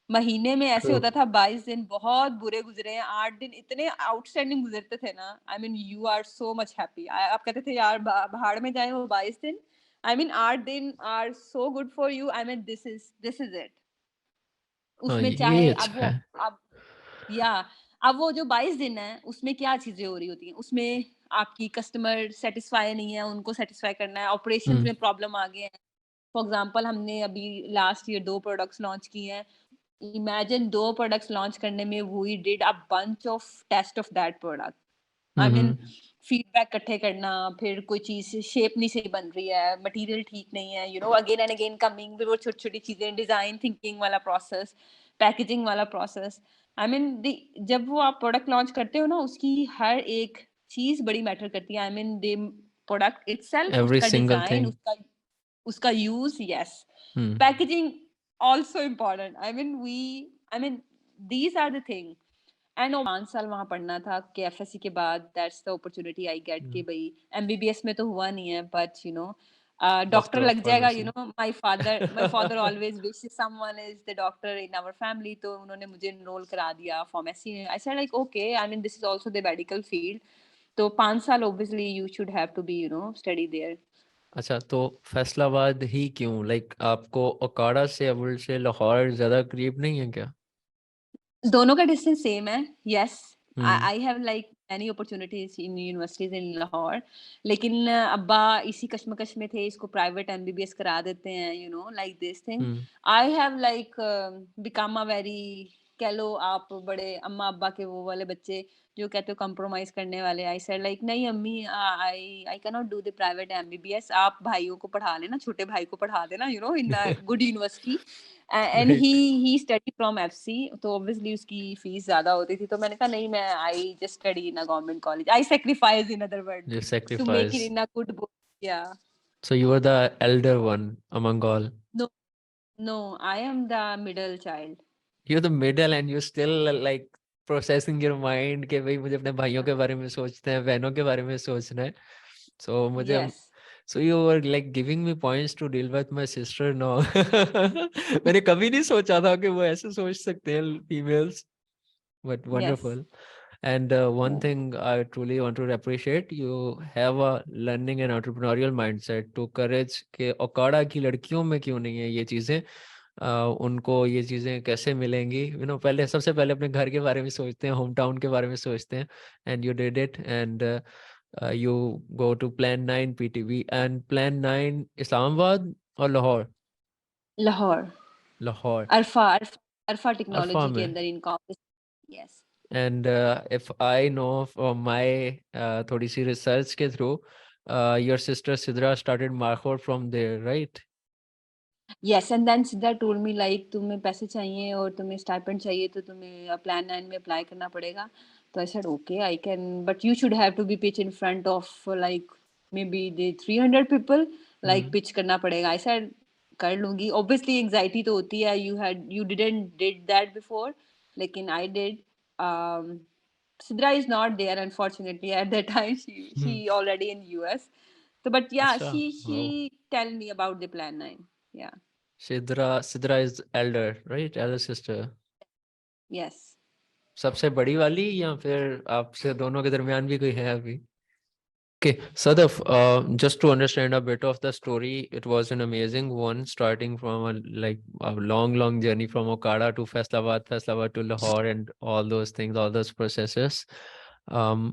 महीने में ऐसे True. होता था 22 दिन बहुत बुरे गुजरे हैं, 8 दिन इतने आउटस्टैंडिंग गुजरते थे ना, I mean you are so much happy. आप कहते थे यार भाड़ में जाए वो 22 दिन, आई मीन 8 दिन are so good for you, I mean this is it. हाँ, उसमें ये चाहे अच्छा अब वो है। अब या अब वो जो 22 दिन है उसमें क्या चीजें हो रही होती हैं, उसमें आपकी कस्टमर सेटिस्फाई नहीं है, उनको सेटिस्फाई करना है, ऑपरेशंस हुँ, में प्रॉब्लम आ गए हैं। फॉर एग्जांपल हमने अभी लास्ट ईयर 2 प्रोडक्ट्स लॉन्च किए हैं। इमेजिन 2 प्रोडक्ट्स लॉन्च करने में we did a bunch of test of that product. I um, mean um, feedback इकट्ठे करना, फिर कोई चीज़ शेप नहीं सही बन रही है, मटेरियल ठीक नहीं है, अगेन एंड अगेन कमिंग फिर वो छोटी-छोटी चीज़ें, डिज़ाइन थिंकिंग वाला प्रोसेस, पैकेजिंग वाला प्रोसेस। आई मीन द जब वो आप प्रोडक्ट लॉन्च करते हो ना, उसकी हर एक चीज़ बड़ी मैटर करती है। I mean the product itself, every उसका सिंगल डिज़ाइन, थिंग। उसका use, yes. Hmm, Packaging also important. I mean, these are the thing. And 5 साल वहाँ पढ़ना था कि एफएससी के बाद that's the opportunity I get कि हुँ, भई एमबीबीएस में तो हुआ नहीं है, बट डॉक्टर डॉक्टर ऑफ लग जाएगा। Pharmacy. My father always wishes someone is the doctor in our family, तो उन्होंने मुझे एनरोल करा दिया फार्मेसी में। I said like okay, I mean this is also the medical field, तो 5 साल obviously you should have to be study there. अच्छा, तो फैसलाबाद ही क्यों? लाइक आपको ओकाड़ा से अबुल से लाहौर ज़्यादा करीब नहीं है क्या? दोनों का डिस्टेंस सेम है, yes. Hmm, I have like many opportunities in universities in Lahore, लेकिन अब्बा इसी कश्मकश में थे, इसको प्राइवेट एमबीबीएस करा देते हैं, like this thing. Hmm, I have like become a very, कह लो आप बड़े अम्मा अब्बा के वो वाले बच्चे जो कहते हो कंप्रोमाइज करने वाले। आई सेड लाइक नहीं अम्मी, I I can not do the private MBBS, आप भाइयों को पढ़ा लेना, छोटे भाई को पढ़ा देना, in the good university. And he right. He study from FC, तो ऑब्वियसली उसकी फीस ज्यादा होती थी, तो मैंने कहा नहीं, मैं I just study in a government college, I sacrifice in other word You to make it sacrifice. In a good book. या So you were the elder one among all. No, no, I am the middle child. You're the middle and you still like processing your mind कि भाई मुझे अपने भाइयों के बारे में सोचते हैं, बहनों के बारे में सोचना है। So मुझे yes. so you were like giving me points to deal with my sister now. मैंने कभी नहीं सोचा था कि वो ऐसे सोच सकते हैं females. But yes. wonderful. And one thing I truly want to appreciate, you have a learning and entrepreneurial mindset to courage कि ओकाड़ा की लड़कियों में क्यों नहीं है ये चीज़ें। उनको ये चीज़ें कैसे मिलेंगी, पहले सबसे पहले अपने घर के बारे में सोचते हैं, होम टाउन के बारे में सोचते हैं। And you did it and you go to plan 9 PTV and plan 9 Islamabad और लाहौर। लाहौर। लाहौर अरफा अरफा टेक्नोलॉजी के में। अंदर in college. Yes. And if I know from my थोड़ी सी research के through, your sister Sidra started Markhor from there, right? Yes, and then Siddha told me like तुम्हें पैसे चाहिए और तुम्हें स्टाइपेंड चाहिए, तो तुम्हें प्लान 9 में अप्लाई करना पड़ेगा। तो I said okay, I can, but you should have to be pitch in front of like maybe the 300 people, like Hmm. Pitch करना पड़ेगा। आई सेड कर लूंगी, ऑब्वियसली एंजाइटी तो होती है, you didn't did that before, लेकिन I did. Sidra is not there unfortunately at that time. Hmm. She already in US. So but yeah, अच्छा, wow. she tell me about the plan 9. Yeah. Sidra is elder, right? Elder sister. Yes. सबसे बड़ी वाली या फिर आपसे दोनों के दरमियान भी कोई है अभी? Okay, Sadaf, just to understand a bit of the story, it was an amazing one, starting from a long journey from Okada to Faisalabad to Lahore, and all those things, all those processes. Um,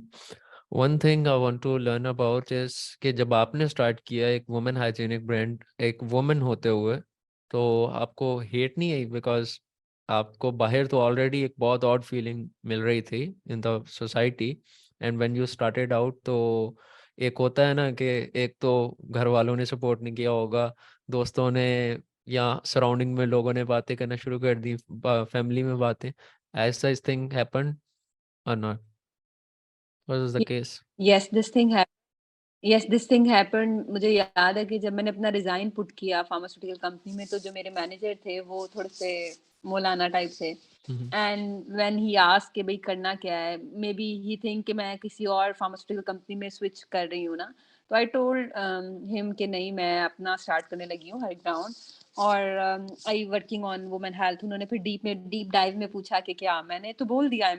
one thing I want to learn about is कि जब आपने start किया एक woman hygienic brand, एक woman होते हुए, तो आपको hate नहीं आई because आपको बाहर तो already एक बहुत odd feeling मिल रही थी in the society, and when you started out तो एक होता है ना कि एक तो घर वालों ने सपोर्ट नहीं किया होगा, दोस्तों ने या सराउंडिंग में लोगों ने बातें करना शुरू कर दी, फैमिली में बातें, एज सच थिंग हैपेंड और not, what is the Ye- case? Yes, this thing happened. Yes, this thing happened. मुझे याद है कि जब मैंने अपना रिजाइन पुट किया फार्मास्यूटिकल कंपनी में, तो जो मेरे मैनेजर थे वो थोड़े से मौलाना टाइप थे। एंड व्हेन ही आस्क्ड कि भाई करना क्या है, मे बी ही थिंक कि मैं किसी और फार्मास्यूटिकल कंपनी में स्विच कर रही हूँ ना। तो आई टोल्ड हिम कि नहीं, मैं अपना स्टार्ट करने लगी हूँ हर ग्राउंड। और I working on women health. उन्होंने फिर डीप डाइव में पूछा कि क्या, मैंने तो बोल दिया I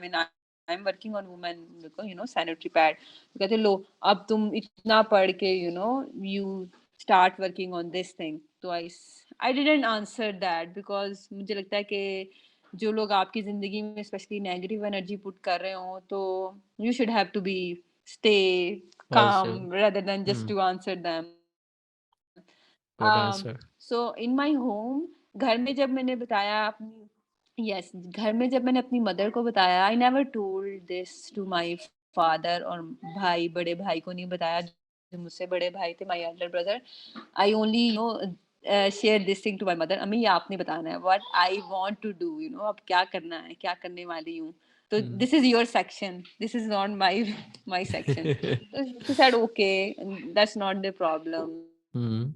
am working on women sanitary pad. तो कहते लो अब तुम इतना पढ़ के you start working on this thing. तो I didn't answer that because मुझे लगता है कि जो लोग आपकी जिंदगी में स्पेशली नेगेटिव एनर्जी पुट कर रहे हो, तो you should have to be stay Positive. calm rather than just Hmm. to answer them. Good um answer. so in my home, घर में जब मैंने बताया अपनी, yes, घर में जब मैंने अपनी मदर को बताया, I never told this to my father, और भाई, बड़े भाई को नहीं बताया जो मुझसे बड़े भाई थे, my elder brother. I only share this thing to my mother, अम्मी ये आपने बताना है what I want to do, अब क्या करना है, क्या करने वाली हूँ। तो Hmm. This is your section, this is not my my section. तो she said okay, that's not the problem. Hmm.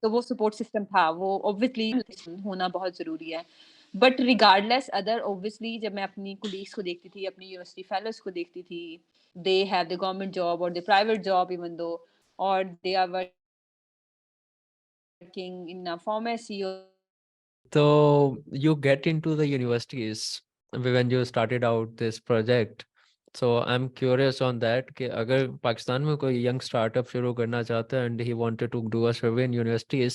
तो वो सपोर्ट सिस्टम था, वो ऑब्वियसली होना बहुत ज़रूरी है। बट रिगार्डलेस अदर, ऑब्वियसली जब मैं अपनी कोलीग्स को देखती थी, अपनी यूनिवर्सिटी फेलोज़ को देखती थी, they have the government job और the private job even though, और they are working in a pharmacy So you get into the universities when you started out this project. So I'm curious on that कि अगर पाकिस्तान में कोई यंग स्टार्टअप शुरू करना चाहता है and he wanted to do a survey in universities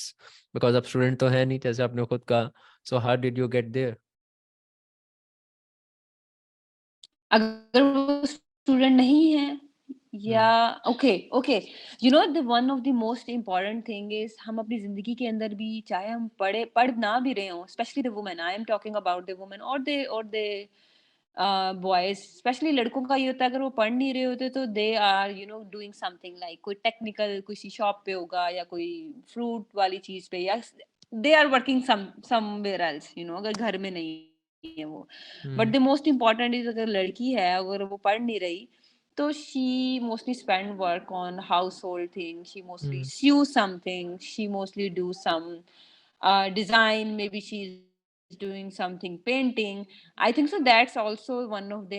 because अब स्टूडेंट तो है नहीं जैसे आपने खुद कहा. So how did you get there? अगर वो स्टूडेंट नहीं है, या Hmm. Okay okay, the one of the most important thing is, हम अपनी जिंदगी के अंदर भी, चाहे हम पढ़ ना भी रहे हों, specially the women, I am talking about the women और द बॉयज, स्पेशली लड़कों का ये होता है, अगर वो पढ़ नहीं रहे होते तो they are doing something like कोई टेक्निकल किसी शॉप पे होगा, या कोई फ्रूट वाली चीज पे, या they are working somewhere else, अगर घर में नहीं है वो। But Hmm. The most important is, अगर लड़की है, अगर वो पढ़ नहीं रही, तो she mostly spend work on household thing, she mostly Hmm. sew something, she mostly do some design, maybe she's doing something painting. I think so that's also one of the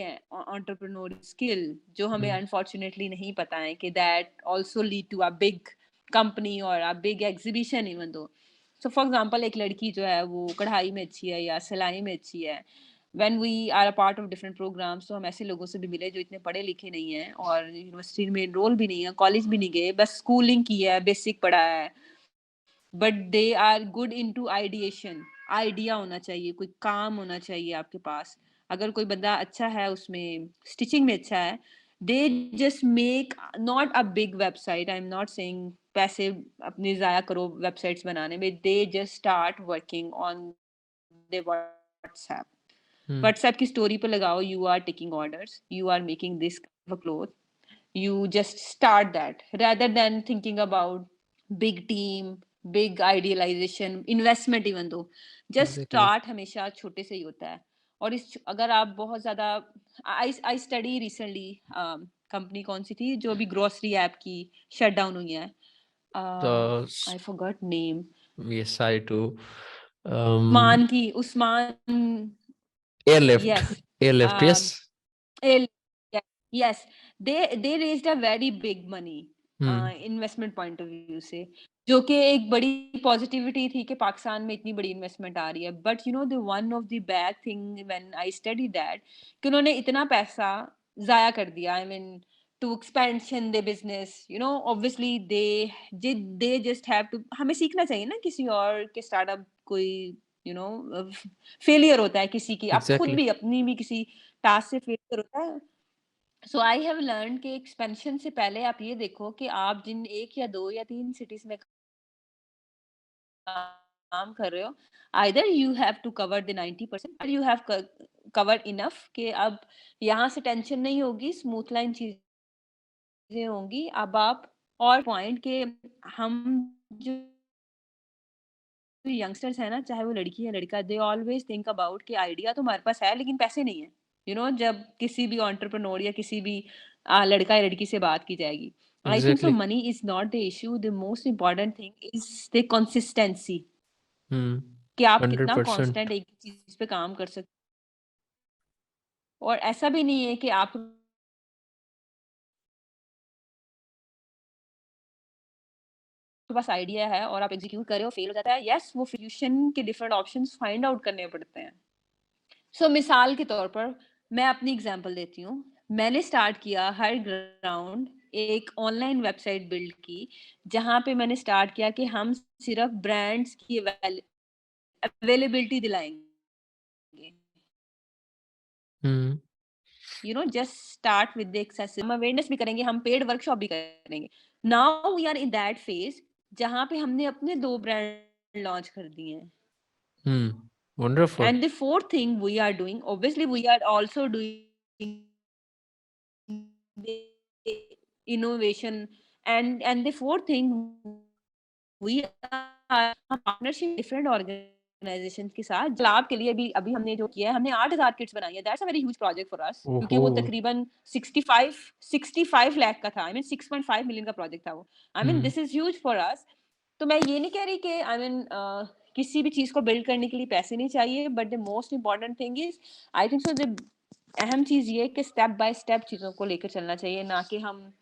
entrepreneurial skill जो हमें Hmm. unfortunately नहीं पता है कि that also lead to a big company or a big exhibition even though. So for example, एक लड़की जो है वो कढ़ाई में अच्छी है या सिलाई में अच्छी है, when we are a part of different programs, तो हम ऐसे लोगों से भी मिले जो इतने पढ़े लिखे नहीं हैं और यूनिवर्सिटी में एनरोल भी नहीं है, कॉलेज भी नहीं गए, बस स्कूलिंग की है, बेसिक पढ़ा है, but they are good into ideation. Idea होना चाहिए, कोई काम होना चाहिए आपके पास। अगर कोई बंदा अच्छा है उसमें, स्टिचिंग में अच्छा है, they just make not a big website, I am not saying पैसे अपने ज़ाया करो वेबसाइट्स बनाने में, they just start working on the WhatsApp. Hmm. WhatsApp की स्टोरी पे लगाओ, you are taking orders, you are making this cloth, you just start that rather than thinking about big team, big idealization, investment even though, just Exactly. start हमेशा छोटे से ही होता है। और इस अगर आप बहुत ज़्यादा, आई स्टडी रिसेंटली, कंपनी कौन सी थी जो अभी ग्रोसरी ऐप की शट डाउन हुई है, So I forgot name, yes, I too. Usman Um, की, Usman, airlift, yes, airlift. Yes. L- yeah, yes, they raised a very big money Hmm. Investment point of view से, जो कि एक बड़ी पॉजिटिविटी थी कि पाकिस्तान में इतनी बड़ी इन्वेस्टमेंट आ रही है। But the one of the bad thing when I study that, कि उन्होंने इतना पैसा जाया कर दिया, I mean to expansion the business, obviously they just have to, हमें सीखना चाहिए ना किसी और के स्टार्टअप, कोई फेलियर होता है किसी की, आप खुद Exactly. भी अपनी भी किसी टास्क से फेलियर होता है। सो आई हैव लर्न कि एक्सपेंशन से पहले आप ये देखो कि आप जिन 1 या 2 या 3 सिटीज़ में काम कर रहे हो, either you have to cover the 90% और यू हैव कवर्ड इनफ कि अब यहाँ से टेंशन नहीं होगी, स्मूथ लाइन चीज़ें होंगी। अब आप, और पॉइंट के, हम जो यंगस्टर्स है ना, चाहे वो लड़की है लड़का, दे ऑलवेज थिंक अबाउट कि आइडिया तो हमारे पास है लेकिन पैसे नहीं है। जब किसी भी एंटरप्रेन्योर या किसी भी लड़का या लड़की से बात की जाएगी, आई think so Exactly. Money is not the issue, the most important thing is the consistency, Hmm. कि आप कितना 100%. कांस्टेंट एक चीज पे काम कर सकते हो। और ऐसा भी नहीं है कि आप, आपके पास आइडिया है और आप एग्जीक्यूट कर रहे हो, फेल हो जाता है, यस वो सॉल्यूशन के डिफरेंट ऑप्शंस फाइंड आउट करने पड़ते हैं। सो मिसाल के तौर पर मैं अपनी एग्जांपल देती हूँ। मैंने स्टार्ट किया हर ग्राउंड एक ऑनलाइन वेबसाइट बिल्ड की, जहाँ पे मैंने स्टार्ट किया कि हम सिर्फ ब्रांड्स की अवेलेबिलिटी दिलाएँगे। Hmm, just start with the excessive हम अवेयरनेस भी करेंगे, हम पेड वर्कशॉप भी करेंगे। Now we are in that phase जहाँ पे हमने अपने 2 ब्रांड लॉन्च कर दिए हैं। Hmm, wonderful. And the fourth thing we are doing, obviously we are also doing the innovation, and the fourth thing we are partnership different organizations के साथ लाभ के लिए भी अभी हमने जो किया है, हमने 8,000 किट्स बनाई है। That's a very huge project for us, क्योंकि ओहो! वो तकरीबन 65 लाख का था। आई मीन 6.5 मिलियन का प्रोजेक्ट था वो। I mean hmm, this is huge for us. तो मैं ये नहीं कह रही कि आई मीन किसी भी चीज को बिल्ड करने के लिए पैसे नहीं चाहिए, but the most important thing is, I think so, the अहम चीज ये है कि स्टेप बाय स्टेप चीजों को लेकर चलना चाहिए, ना कि हम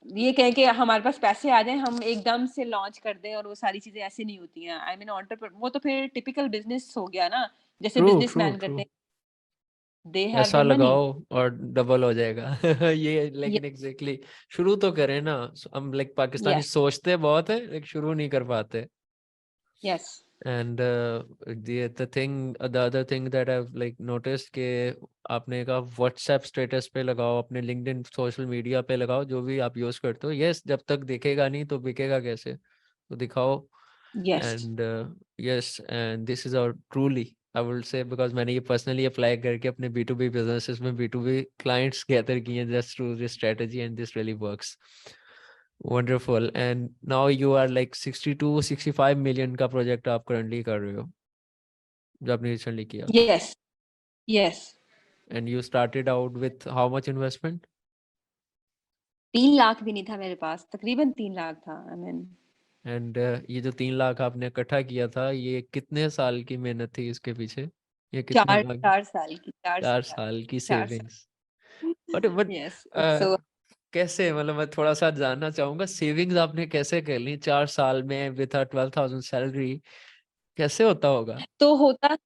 ये कहें कि हमारे पास पैसे आ जाएँ, हम एकदम से लॉन्च कर दें, और वो सारी चीज़ें ऐसे नहीं होती हैं। आई मीन वो तो फिर टिपिकल बिज़नेस हो गया ना, जैसे ट्रू, ट्रू, बिज़नेसमैन ट्रू। करते हैं, दे हैव ऐसा द मनी। लगाओ और डबल हो जाएगा। ये ये लेकिन एग्ज़ैक्टली शुरू तो करें ना। हम लाइक पाकिस्तानी यस, सोचते बहुत है, लेकिन शुरू नहीं कर पाते। Yes, and the other thing that I like noticed कि आपने कहा व्हाट्सएप स्टेटस पे लगाओ, अपने लिंक्डइन सोशल मीडिया पे लगाओ, जो भी आप यूज़ करते हो। यस, जब तक दिखेगा नहीं तो बिकेगा कैसे? तो दिखाओ। Yes, and yes, and this is our truly I would say, because मैंने ये पर्सनली अप्लाई करके अपने बी टू बी बिजनेसेस में B to B clients gather किए हैं just through this strategy, and this really works wonderful. And now you are like 62-65 million का प्रोजेक्ट आप करंटली कर रहे हो, जो आपने रिसेंटली किया। Yes, yes. And you started out with how much investment? 3 lakh भी नहीं था मेरे पास, तकरीबन 3 लाख था। आई मीन एंड ये जो 3 लाख आपने इकट्ठा किया था, ये कितने साल की मेहनत थी इसके पीछे? ये कितने 4 साल की, 4 4 साल, साल की 4 साल। सेविंग्स? बट यस, अ, सो कैसे, मतलब मैं थोड़ा सा जानना चाहूंगा, सेविंग्स आपने कैसे कर ली 4 साल में विथ अ 12,000 सैलरी? कैसे होता होगा? तो होता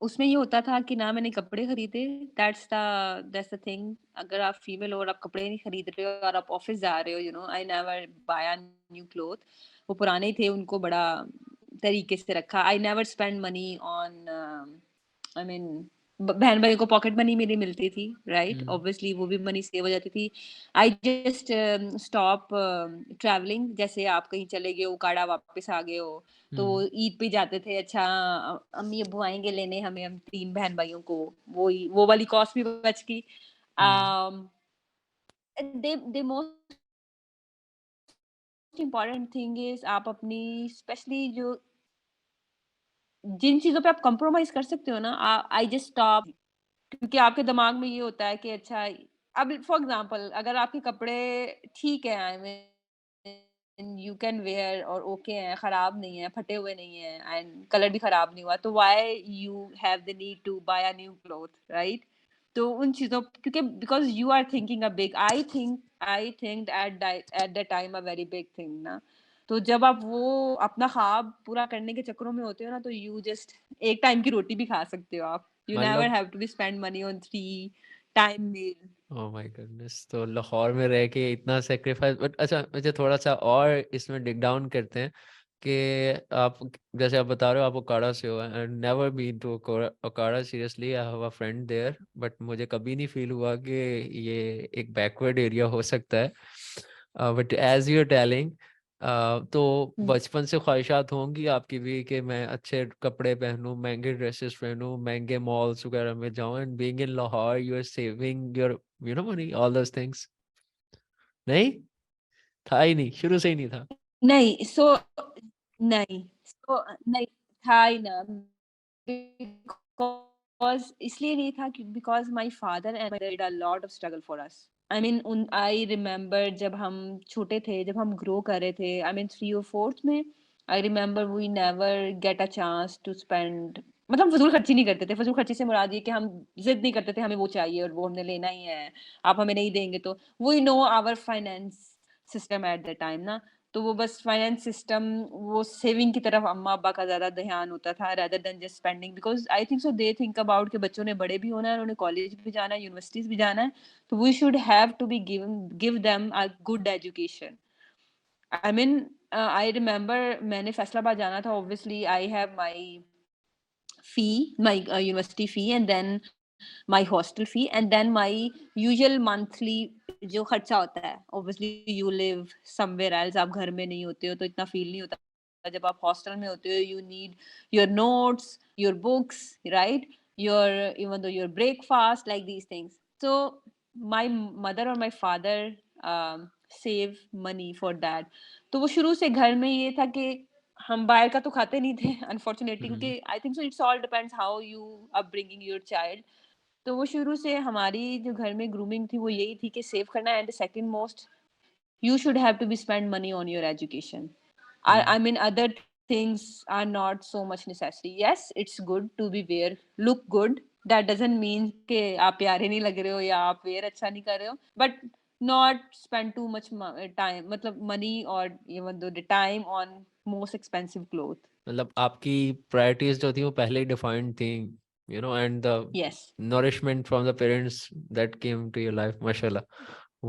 उसमें ये होता था कि ना मैंने कपड़े खरीदे। That's the thing. अगर आप फीमेल हो और आप कपड़े नहीं खरीद रहे हो और आप ऑफिस जा रहे हो, I never buy a new cloth. वो पुराने ही थे, उनको बड़ा तरीके से रखा। I never spend money on, I mean बहन भाई को पॉकेट मनी मेरी मिलती थी, राइट? हम्म, ऑब्वियसली वो भी मनी सेव हो जाती थी। I just stop travelling. जैसे आप कहीं चले गए हो, उकाड़ा वापस आ गए हो, तो हम्म, ईद पे जाते थे। अच्छा, अम्मी अब्बू आएंगे लेने हमें, हम 3 बहन भाइयों को, वो वाली कॉस्ट भी बच गई। Hmm, the most important thing is, आप अपनी स्पेशली जो जिन चीजों पे आप कॉम्प्रोमाइज कर सकते हो ना, आई जस्ट स्टॉप। क्योंकि आपके दिमाग में ये होता है कि अच्छा, अब फॉर एग्जांपल अगर आपके कपड़े ठीक है, I mean you can wear और ओके हैं, खराब नहीं है, फटे हुए नहीं है, एंड कलर भी खराब नहीं हुआ, तो why you have the need to buy a new cloth, right? तो उन चीजों, क्योंकि because you are thinking a big, I think at the time a very big thing ना। तो जब आप वो अपना ख्वाब पूरा करने के चक्करों में होते हो ना, तो यू जस्ट एक टाइम की रोटी भी खा सकते हो आप। You never मतलब have to be spend money on 3 time meal. Oh my goodness, तो लाहौर में रह के इतना सेक्रीफाइस। बट अच्छा, मुझे थोड़ा सा और इसमें डिग डाउन करते हैं कि आप, जैसे आप बता रहे हो आप ओकाड़ा से हो। I never been to Okara, seriously I have a friend there, but मुझे कभी नहीं फील हुआ कि ये एक बैकवर्ड एरिया हो सकता है। But as you are telling, तो हुँ। बचपन से ख्वाहिशात होंगी आपकी भी कि मैं अच्छे कपड़े पहनूं, महंगे ड्रेसेस पहनूं, महंगे मॉल्स वगैरह में जाऊं, and being in Lahore you are saving your money, all those things. नहीं था ही नहीं, शुरू से ही नहीं था। नहीं, नहीं, नहीं था ही ना, बिकॉज़ इसलिए नहीं था कि because my father and mother did a lot of struggle for us. I mean उन आई रिमेंबर जब हम छोटे थे, जब हम ग्रो कर रहे थे, आई मीन 3 और 4th में, I remember we never get a chance to spend, मतलब फ़िज़ूल खर्ची नहीं करते थे। फ़िज़ूल खर्ची से मुराद ये कि हम ज़िद नहीं करते थे, हमें वो चाहिए और वो हमने लेना ही है, आप हमें नहीं देंगे तो। We know our finance system at that time ना। तो वो बस फाइनेंस सिस्टम, वो सेविंग की तरफ अम्मा-अब्बा का ज़्यादा ध्यान होता था rather than just spending, because I think so they think about कि बच्चों ने बड़े भी होना है, उन्होंने कॉलेज भी जाना है, यूनिवर्सिटीज़ भी जाना है, तो we should have to be give them a good education. I mean I remember मैंने फैसलाबाद जाना था, obviously I have my fee, my university fee, and then my hostel fee, and then my usual monthly जो खर्चा होता है, obviously you live somewhere else, आप घर में नहीं होते हो तो इतना फील नहीं होता, जब आप हॉस्टल में होते हो you need your notes, your books, right, your, even though your breakfast, like these things. So my mother or my father save money for that. तो वो शुरू से घर में ये था कि हम बाहर का तो खाते नहीं थे अनफॉर्चुनेटली, हम्म, क्योंकि आई think so it's all depends how you upbringing your child. तो वो शुरू से हमारी जो घर में ग्रूमिंग थी वो यही थी कि सेव करना, and second most you should have to be spend money on your education. I hmm, mean other things are not so much necessary. Yes, it's good to be wear, look good. That doesn't mean कि आप प्यारे नहीं लग रहे हो या आप wear अच्छा नहीं कर रहे हो, but not spend too much time, मतलब money or even though the time on most expensive clothes. मतलब आपकी प्रायोरिटीज जो थी वो पहले ही डिफाइंड थी, and the Yes. Nourishment from the parents that came to your life, माशाल्लाह,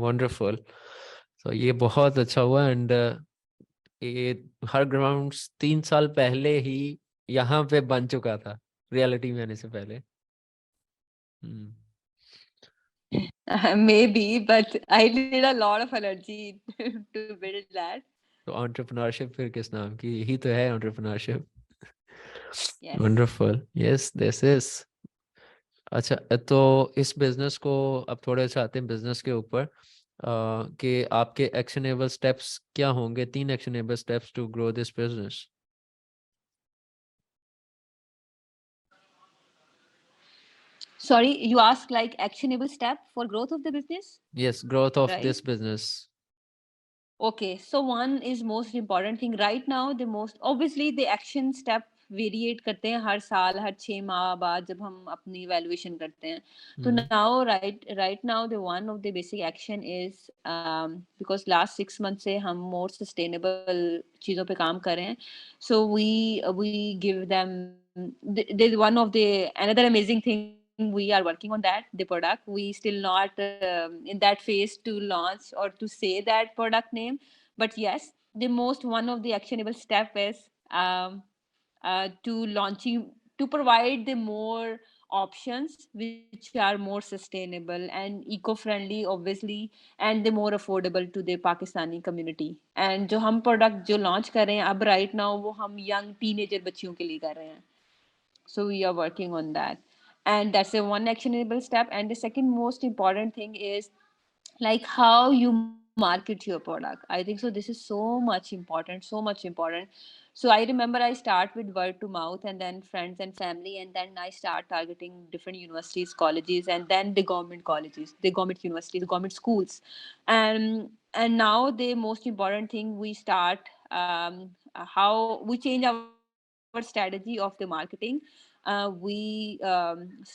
वंडरफुल। तो ये बहुत अच्छा हुआ। एंड ये हर ग्राउंड 3 साल पहले ही यहाँ पे बन चुका था, रियलिटी में आने से पहले। हम्म। Maybe, but I did a lot of energy to build that. तो एंटरप्रेन्योरशिप फिर किस नाम की, यही तो है entrepreneurship. Yes. Wonderful, yes this is. अच्छा, तो इस बिजनेस को अब थोड़े से आते हैं बिजनेस के ऊपर, कि आपके एक्शनेबल स्टेप्स क्या होंगे, 3 actionable steps to grow this business. Sorry, you ask like actionable step for growth of the business, yes, growth of right? This business. Okay, so one is most important thing right now. The most obviously the action step variate करते हैं हर साल, हर 6 माह बाद जब हम अपनी वैल्यूएशन करते हैं। तो hmm, now right now the one of the basic action is, because last 6 month से हम मोर सस्टेनेबल चीज़ों पे काम कर रहे हैं, so we give them one of the another amazing thing, we are working on that, the product we still not in that phase to launch or to say that product name, but yes, the most one of the actionable step is to launching, to provide the more options which are more sustainable and eco-friendly obviously, and the more affordable to the Pakistani community. And जो हम product जो launch कर रहे हैं अब right now वो हम young teenager बच्चियों के लिए कर रहे हैं, so we are working on that, and that's a one actionable step. And the second most important thing is like how you market your product. I think so this is so much important, so much important. So I remember I start with word to mouth and then friends and family, and then I start targeting different universities, colleges, and then the government colleges, the government universities, the government schools. And now the most important thing, we start how we change our strategy of the marketing. We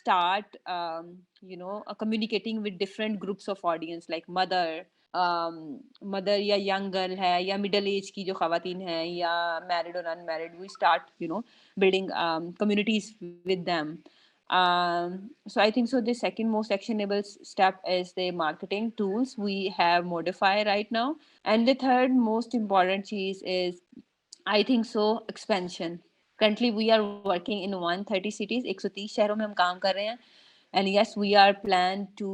start communicating with different groups of audience like mother या young girl है या middle age की जो खवातीन है या married or unmarried, we start building communities with them. So I think so the second most actionable step is the marketing tools we have modify right now. And the third most important cheese is, I think so, expansion. Currently, we are working in 130 cities. 130 शहरों में हम काम कर रहे हैं. And yes, we are planned to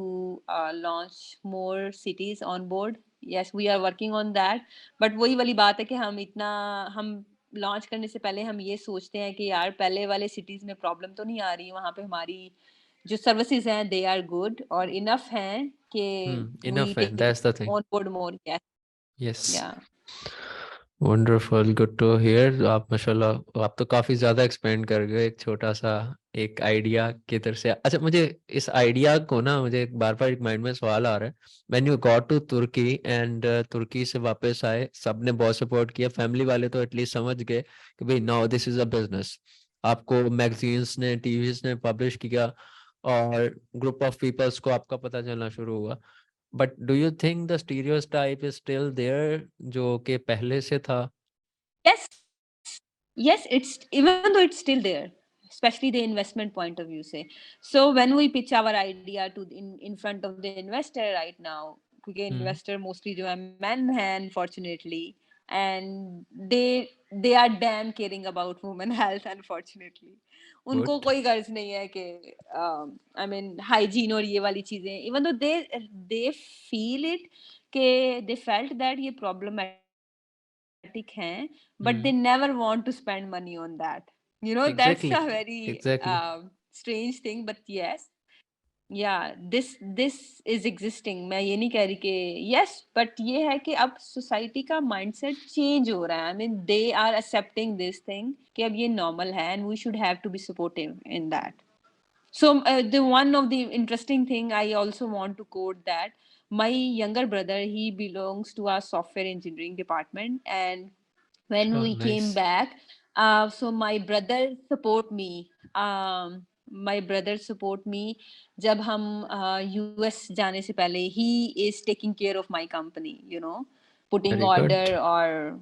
launch more cities on board. Yes, we are working on that. But वही वाली बात है कि हम लॉन्च करने से पहले हम ये सोचते हैं कि यार पहले वाले सिटीज में प्रॉब्लम तो नहीं आ रही, वहाँ पे हमारी जो सर्विसेज हैं दे आर गुड और इनफ हैं कि वी इनफ है, take that's the thing. On board more. Yes. Yes, या. Wonderful, good to here. आप माशाल्लाह, आप तो काफी ज्यादा एक्सपेंड कर गए एक छोटा सा एक आइडिया की तरफ से। अच्छा, मुझे इस आइडिया को ना, मुझे बार बार एक माइंड में सवाल आ रहा है। When you got to Turkey and Turkey से वापस आए, सबने बहुत सपोर्ट किया, फैमिली वाले तो एटलीस्ट समझ गए कि भाई now this is a business. आपको मैगजीन्स ने, टीवीज ने पब्लिश किया, और ग्रुप ऑफ पीपल्स को आपका पता चलना शुरू हुआ। But do you think the stereotype is still there जो कि पहले से था? Yes, yes, it's even though it's still there, especially the investment point of view. Say, so when we pitch our idea to in front of the investor right now, क्योंकि हम्म, investor mostly जो है men हैं unfortunately, and they are damn caring about women health unfortunately. उनको गुड, कोई गर्ज नहीं है कि I mean hygiene और ये वाली चीजें, even though they feel it कि they felt that ये problematic हैं, but they never want to hmm, spend money on that. That's a very exactly, exactly, strange thing, but yes, yeah, this is existing. मैं ये नहीं कह रही कि yes, but ये है कि अब society का mindset change हो रहा है. I mean they are accepting this thing कि अब ये normal है and we should have to be supportive in that. So the one of the interesting thing I also want to quote that my younger brother, he belongs to our software engineering department, and when we nice, came back, so my brother support me. My brother support me जब हम US जाने से पहले, he is taking care of my company, putting very good, order or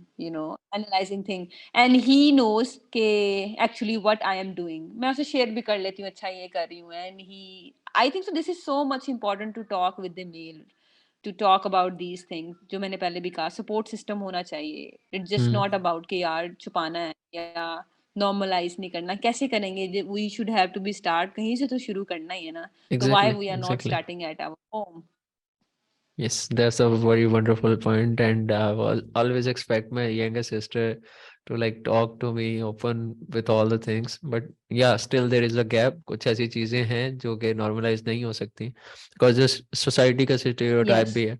analyzing thing, and he knows के actually what I am doing. मैं उसे share भी कर लेती हूँ, अच्छा ये कर रही हूँ, and he, I think so this is so much important to talk with the male, to talk about these things. जो मैंने पहले भी कहा, support system होना चाहिए. It's just hmm, not about कि यार छुपाना है या normalize नहीं करना. कैसे करेंगे? We should have to be start, कहीं से तो शुरू करना ही है ना. तो why exactly, we are not exactly. starting at our home? Yes, that's a very wonderful point, and I will always expect my younger sister to like talk to me open with all the things. But yeah, still there is a gap. कुछ ऐसी चीजें हैं जो कि normalize नहीं हो सकती, because this society का stereotype Yes. भी है.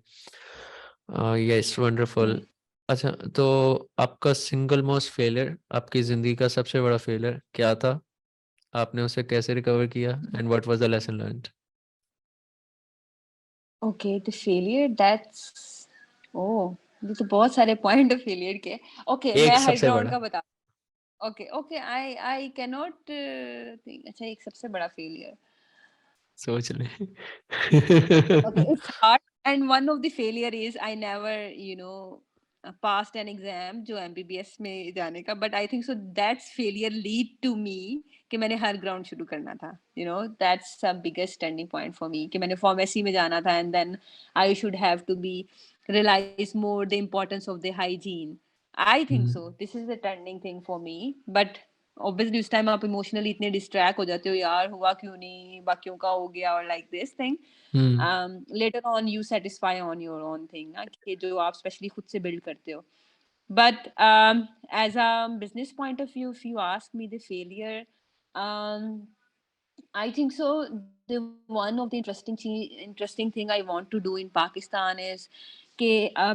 Yes, wonderful. Hmm. अच्छा, तो आपका सिंगल मोस्ट फेलियर, आपकी जिंदगी का सबसे बड़ा फेलियर क्या था? आपने उसे कैसे रिकवर किया? And what was the lesson learned? Okay, the failure, that's, oh, ये तो बहुत सारे point of failure के. Okay, एक मैं high सबसे ground बड़ा, का बता. Okay, okay, I cannot think. अच्छा, एक सबसे बड़ा failure. सोच ले. Okay, it's hard. And one of the failure is I never, passed an exam जो MBBS में जाने का. But I think so that's failure lead to me कि मैंने हर ground शुरू करना था. That's the biggest turning point for me कि मैंने pharmacy में जाना था, and then I should have to be realize more the importance of the hygiene. I think so. Hmm, This is the turning thing for me. But obviously उस time आप emotionally इतने distract हो जाते हो, यार हुआ क्यों नहीं, बाकियों का हो गया, or like this thing. Hmm, Later on you satisfy on your own thing ना, कि जो आप specially खुद से build करते हो. But as a business point of view, if you ask me the failure, um, I think so. The one of the interesting thing I want to do in Pakistan is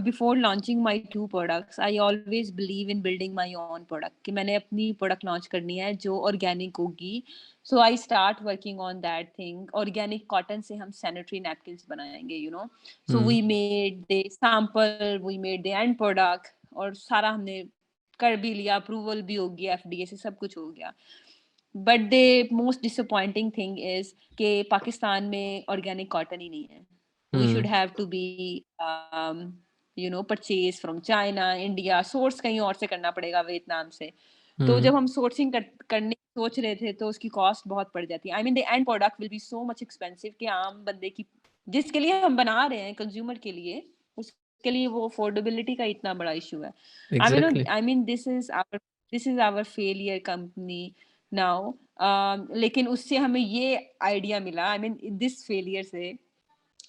before launching my two products, I always believe in building my own product. कि मैंने अपनी product launch करनी है जो organic होगी. So I start working on that thing. Organic cotton से हम sanitary napkins बनाएंगे, So hmm, we made the sample, we made the end product, और सारा हमने कर भी लिया, approval भी हो गया, FDA से सब कुछ हो गया. But the most disappointing thing is कि पाकिस्तान में ऑर्गेनिक कॉटन ही नहीं है. We should hmm, have to be purchase from China, India, source कहीं और से करना पड़ेगा, वियतनाम से. तो हम्म, जब हम सोर्सिंग करने की सोच रहे थे तो उसकी कॉस्ट बहुत पड़ जाती है. I mean the end product will be so much expensive कि आम बंदे की, जिसके लिए हम बना रहे हैं कंज्यूमर के लिए, उसके लिए वो अफोर्डेबिलिटी का इतना बड़ा इशू है. Exactly. I mean this is our failure company now. लेकिन उससे हमें ये आइडिया मिला, आई मीन दिस फेलियर से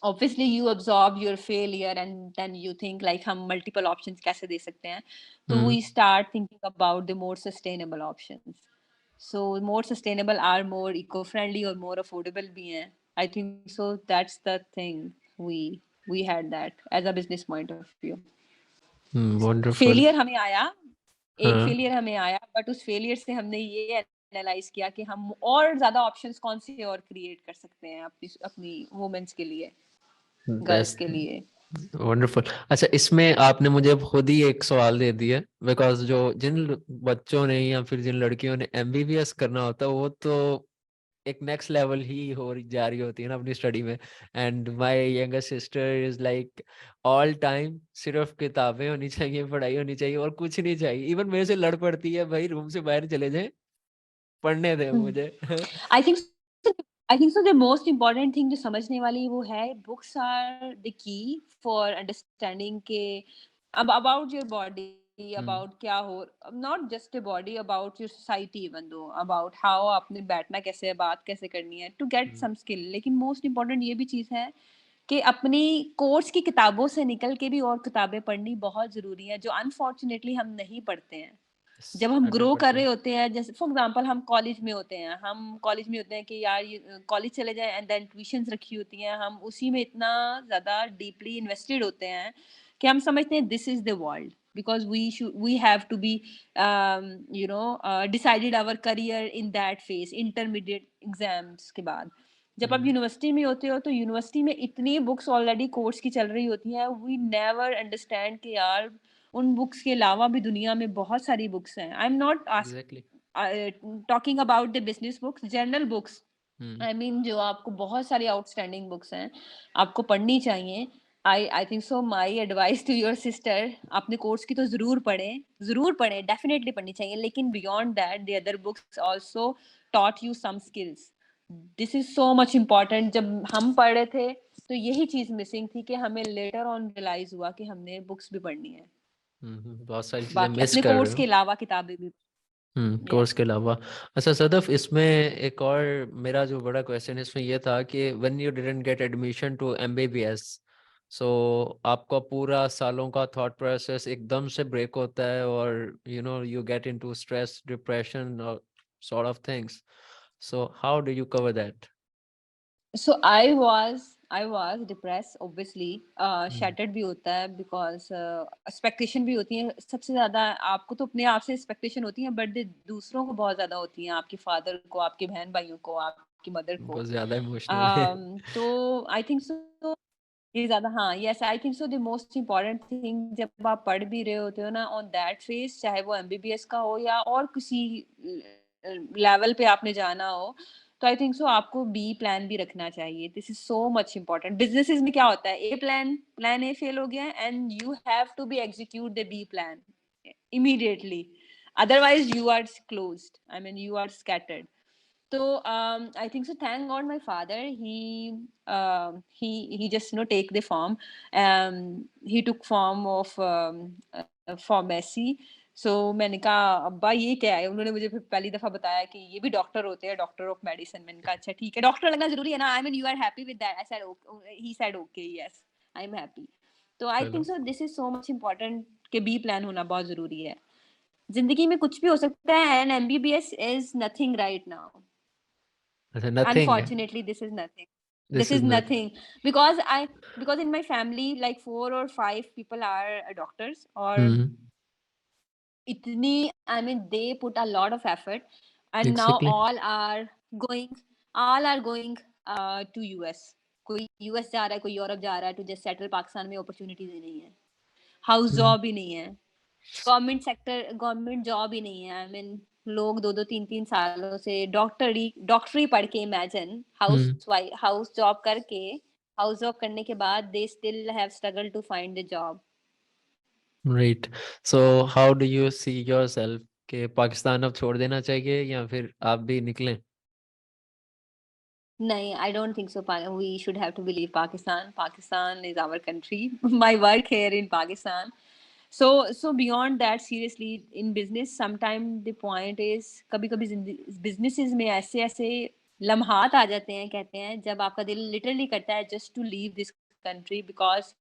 obviously you absorb your failure and then you think like हम multiple options कैसे दे सकते हैं. तो we hmm, start thinking about the more sustainable options. So more sustainable are more eco-friendly और more affordable भी हैं. I think so that's the thing we we had that as a business point of view. Wonderful. Failure हमें आया, एक हाँ, फेलियर हमें आया, बट उस फेलियर से हमने ये एनालाइज किया कि हम और ज्यादा ऑप्शंस कौन से और क्रिएट कर सकते हैं अपनी अपनी वुमेन्स के लिए, गर्ल्स दैट्स के लिए. वंडरफुल. अच्छा, इसमें आपने मुझे अब खुद ही एक सवाल दे दिया, बिकॉज जो जिन बच्चों ने या फिर जिन लड़कियों ने एमबीबीएस करना होता है वो तो एक नेक्स्ट लेवल ही हो जा रही होती है ना अपनी स्टडी में। And my younger sister is like all time सिर्फ किताबें होनी चाहिए, पढ़ाई होनी चाहिए और कुछ नहीं चाहिए। इवन मेरे से लड़ पड़ती है, भाई रूम से बाहर चले जाए, पढ़ने दे मुझे। I think I think so the most important thing जो समझने वाली वो है, books are the key for understanding के अब about your body, hmm. About क्या हो, not just a body, about your society, even though about how आपने बैठना कैसे है, बात कैसे करनी है, to get hmm. Some skill. लेकिन मोस्ट इम्पोर्टेंट ये भी चीज़ है कि अपनी कोर्स की किताबों से निकल के भी और किताबें पढ़नी बहुत ज़रूरी है, जो अनफॉर्चुनेटली हम नहीं पढ़ते हैं। जब हम ग्रो कर रहे 100%। होते हैं, जैसे फॉर एग्जांपल हम कॉलेज में होते हैं कि यार ये कॉलेज चले जाएं, एंड देन ट्यूशंस रखी होती हैं, हम उसी में इतना ज़्यादा डीपली इन्वेस्टेड होते हैं कि हम समझते हैं this is the world, because we have to be decided our career in that phase, intermediate exams के बाद। जब आप हम्म। यूनिवर्सिटी में होते हो तो यूनिवर्सिटी में इतनी बुक्स ऑलरेडी कोर्स की चल रही होती हैं, वी नेवर अंडरस्टैंड कि यार उन बुक्स के अलावा भी दुनिया में बहुत सारी बुक्स हैं। आई am not exactly. Talking about the business books, general books. Hmm. I mean जो आपको बहुत सारी आउटस्टैंडिंग बुक्स हैं, आपको पढ़नी चाहिए। I think so my advice to your sister, आपने कोर्स की तो ज़रूर पढ़ें, डेफिनेटली पढ़नी चाहिए, लेकिन beyond that the other books also taught you some skills. This is so much important. जब हम पढ़ रहे थे तो यही चीज़ मिसिंग थी कि हमें लेटर ऑन रियलाइज हुआ कि हमने बुक्स भी पढ़नी है, बहुत सारी चीजें बाकी मिस अपने कर रहे कोर्स हो। के अलावा किताबें भी। या कोर्स के अलावा। अच्छा सदफ, इसमें एक और मेरा जो बड़ा क्वेश्चन है इसमें ये था कि when you didn't get admission to MBBS, so आपका पूरा सालों का थॉट प्रोसेस एकदम से ब्रेक होता है और you get into stress, depression और sort of things. So how do you cover that? So I was depress obviously, hmm. Shattered भी होता है बिकॉज एक्सपेक्टेशन भी होती है। सबसे ज़्यादा आपको तो अपने आप से एक्सपेक्टेशन होती है, बट दूसरों को बहुत ज़्यादा होती हैं, आपके फादर को, आपके बहन भाइयों को, आपकी मदर को। बहुत ज्यादा इमोशनल है। तो आई थिंक सो ये ज़्यादा, हाँ, yes, I think so the most important thing जब आप पढ़ भी रहे होते हो ना ऑन दैट फेज, चाहे वो एमबीबीएस का हो या और किसी लेवल पे आपने जाना हो, तो आई थिंक सो आपको बी प्लान भी रखना चाहिए। This is so much important. Businesses में क्या होता है, प्लान ए फेल हो गया and you have to be execute the B plan immediately, otherwise you are closed, I mean you are scattered. So I think so thank god my father, he just take the form. He took form of pharmacy. So मैंने कहा अब्बा ये क्या है, उन्होंने मुझे फिर पहली दफा बताया कि ये भी डॉक्टर होते हैं, डॉक्टर ऑफ मेडिसिन। मैंने कहा अच्छा ठीक है, डॉक्टर लगना जरूरी है ना, I mean you are happy with that, I said he said okay yes I am happy. तो आई चलो। Think so this is so much important कि बी प्लान होना बहुत जरूरी है। जिंदगी में कुछ भी हो सकता है and MBBS is nothing right now. अच्छा, नथिंग है। Unfortunately, this is nothing. This this is is नथ। nothing because because in my family like 4 or 5 people are doctors, or hmm. itni, I mean they put a lot of effort, and now exactly. going all are going to US. कोई यूएस जा रहा है, कोई यूरोप जा रहा है, टू जस्ट सेटल। पाकिस्तान में अपॉर्चुनिटीज ही नहीं है, हाउस जॉब ही नहीं है, गवर्नमेंट जॉब ही नहीं है। आई मीन लोग 2-2 3-3 सालों से डॉक्टरी पढ़ के, इमेजिन हम्म। हाउस जॉब करके, हाउस जॉब करने के बाद they still have struggle to find the job. Right. So how do you see yourself कि पाकिस्तान अब छोड़ देना चाहिए या फिर आप भी निकलें? नहीं, I don't think so. We should have to believe Pakistan, Pakistan is our country. My work here in Pakistan. So beyond that, seriously, in business sometime the point is, कभी कभी businesses में ऐसे ऐसे लम्हात आ जाते हैं, कहते हैं जब आपका दिल लिटरली करता है just to leave this country because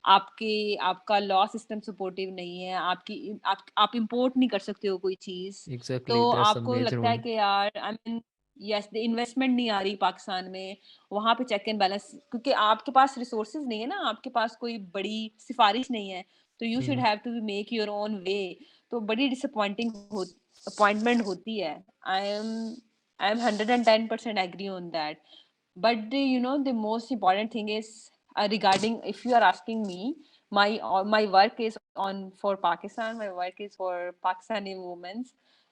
आपका लॉ सिस्टम सपोर्टिव नहीं है, आप इंपोर्ट नहीं कर सकते हो कोई चीज। एग्जैक्टली, तो दैट्स अ आपको मेजर लगता है वन। कि यार I mean yes the investment नहीं आ रही पाकिस्तान में, वहां पे चेक एंड बैलेंस, क्योंकि आपके पास रिसोर्सेज नहीं है ना, आपके पास कोई बड़ी सिफारिश नहीं है, तो you should hmm. Have to make your own way. तो बड़ी डिसअपॉइंटिंग अपॉइंटमेंट होती है। I am 110% agree on that. But the most important thing is, regarding, if you are asking me, my work is on for Pakistan. My work is for Pakistani women.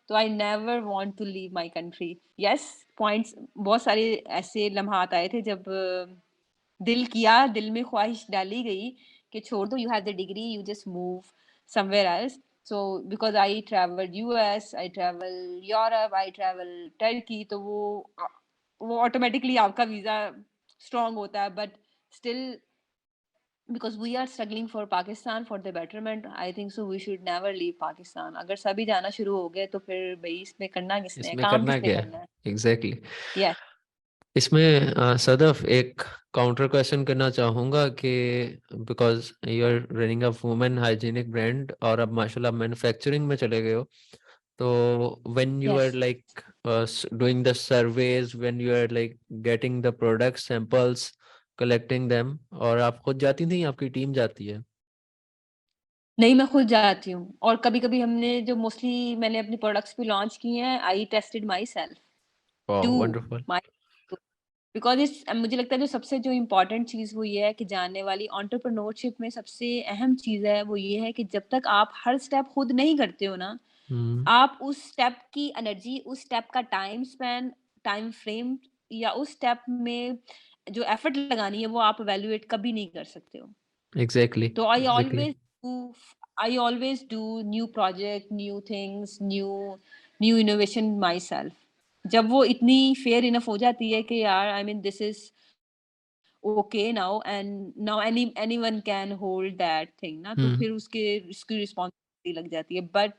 तो I never want to leave my country. Yes, points बहुत सारे ऐसे लम्हात आए थे जब दिल में ख्वाहिश डाली गई कि छोड़ दो, you have the degree, you just move somewhere else. So because I travel US, I travel Europe, I travel Turkey, तो वो ऑटोमेटिकली आपका वीजा स्ट्रांग होता है, but still because we are struggling for Pakistan for the betterment, I think so we should never leave Pakistan. अगर सभी जाना शुरू हो गए तो फिर भाई इसमें करना किसने है, इसमें काम करना किसने क्या है? करना है? एग्जैक्टली। Yes. इसमें सदफ एक काउंटर क्वेश्चन करना चाहूंगा कि because you are running a women hygienic brand और अब माशाल्लाह मैन्युफैक्चरिंग में चले गए हो, तो when you are Yes. Like doing the surveys, when you are like getting the product samples, collecting them, और आप खुद जाती नहीं, आपकी टीम जाती है? नहीं, मैं खुद जाती हूँ, और कभी-कभी हमने जो मोस्टली मैंने अपने प्रोडक्ट्स भी लॉन्च किए हैं, आई टेस्टेड माई सेल्फ वाह, टू वंडरफुल। माई बिकॉज़ इस मुझे लगता है जो सबसे जो इम्पोर्टेंट चीज़ वो ये है कि जानने वाली एंटरप्रेन्योरशिप में सबसे अहम चीज़ है, वो ये है कि जब तक आप हर स्टेप खुद नहीं करते हो ना, हम्म। आप उस स्टेप की एनर्जी, उस स्टेप का टाइम फ्रेम या उस स्टेप में जो एफर्ट लगानी है, वो आप इवैल्यूएट कभी नहीं कर सकते हो। एग्जैक्टली, तो exactly. I always do new project, new things, new innovation my self. जब वो इतनी फेयर इनफ हो जाती है कि यार आई mean this is okay now and now anyone can hold that thing ना, तो हम्म। फिर उसके उसकी रिस्पॉन्सिबिलिटी लग जाती है। But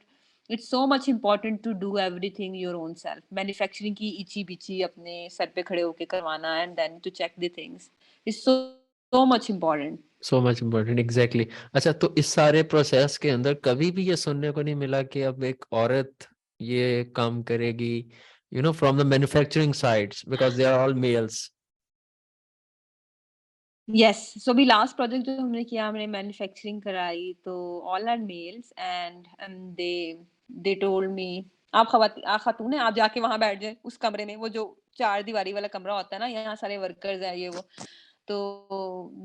it's so much important to do everything your own self. Manufacturing की इची बिची अपने सर पे खड़े होके करवाना and then to check the things is so much important. So much important, exactly. अच्छा, तो इस सारे प्रोसेस के अंदर कभी भी ये सुनने को नहीं मिला कि अब एक औरत ये काम करेगी, from the manufacturing sides, because they are all males? Yes, so अभी लास्ट प्रोजेक्ट जो हमने किया, हमने मैन्युफैक्चरिंग कराई, तो all are males and they told me आप खातून हैं, आप जाके वहां बैठ जाए उस कमरे में, वो जो चार दीवारी वाला कमरा होता है ना, यहाँ सारे वर्कर्स हैं, ये वो। तो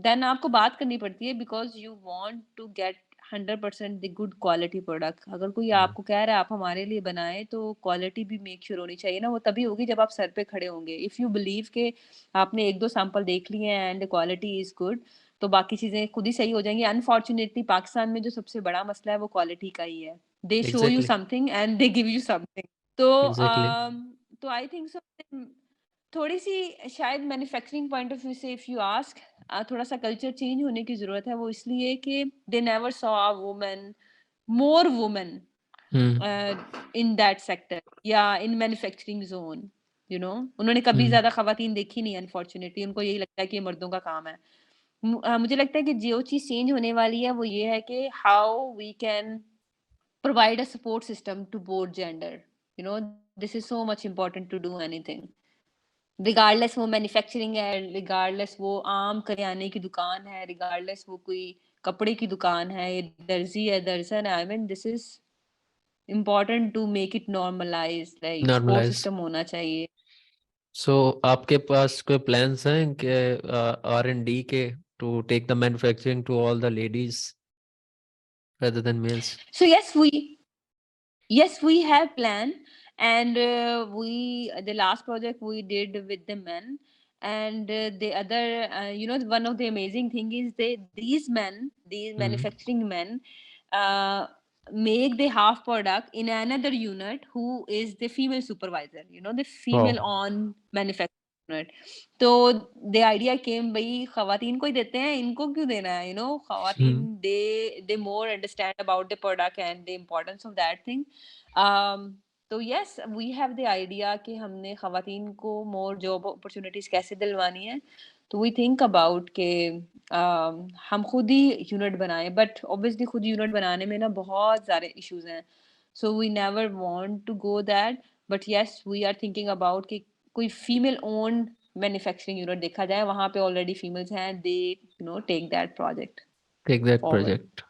देन आपको बात करनी पड़ती है because you want to get 100% the good quality product. अगर कोई आपको कह रहा है आप हमारे लिए बनाएं, तो क्वालिटी भी मेक श्योर होनी चाहिए ना, वो तभी होगी जब आप सर पे खड़े होंगे। इफ यू बिलीव के आपने एक दो सैंपल देख लिए हैं एंड क्वालिटी इज गुड, तो बाकी चीजें खुद ही सही हो जाएंगी। अनफॉर्चुनेटली पाकिस्तान में जो सबसे बड़ा मसला है वो क्वालिटी का ही है। दे show you exactly, something and they give you something. तो एग्जैक्टली। तो आई थिंक सो थोड़ी सी शायद मैन्युफैक्चरिंग पॉइंट ऑफ व्यू से इफ यू आस्क, थोड़ा सा कल्चर चेंज होने की जरूरत है। वो इसलिए कि they never saw a woman, more woman hmm. In that sector या इन मैन्युफैक्चरिंग जोन। उन्होंने कभी हम्म। ज्यादा खवातीन देखी नहीं, अनफॉर्चुनेटली उनको यही लगता है कि ये मर्दों का काम है। मुझे लगता है कि जो चीज चेंज होने वाली है वो ये है कि how we can provide a support system to both gender. This is so much important to do anything, regardless वो मैन्युफैक्चरिंग है, रिगार्डलेस वो आम करियाने की दुकान है, रिगार्डलेस वो कोई कपड़े की दुकान है, ये दर्जी है, दर्जन है। I mean this is important to make it normalize, like support normalize. System होना चाहिए। सो आपके पास कोई प्लान्स हैं कि R&D के, to take the manufacturing to all the ladies rather than males? So yes, we have plan, and we the last project we did with the men, and the other, one of the amazing thing is these men, these Hmm. manufacturing men, uh, make the half product in another unit who is the female supervisor, the female Wow. on manufacturing unit. तो the idea came, भाई खवातीन को ही देते हैं, इनको क्यों देना है, खवातीन, Hmm. they more understand about the product and the importance of that thing. um, तो yes, we have the idea कि हमने खवातीन को मोर जॉब अपॉर्चुनिटीज कैसे दिलवानी है। तो वी थिंक अबाउट के हम खुद ही यूनिट बनाएं, बट ऑब्वियसली खुद यूनिट बनाने में ना बहुत सारे इश्यूज हैं, so we never want to go that. But yes, we are thinking about कि कोई फीमेल ओन्ड मैन्युफैक्चरिंग यूनिट देखा जाए, वहां पे ऑलरेडी फीमेल्स हैं, they take that project Take that forward. project.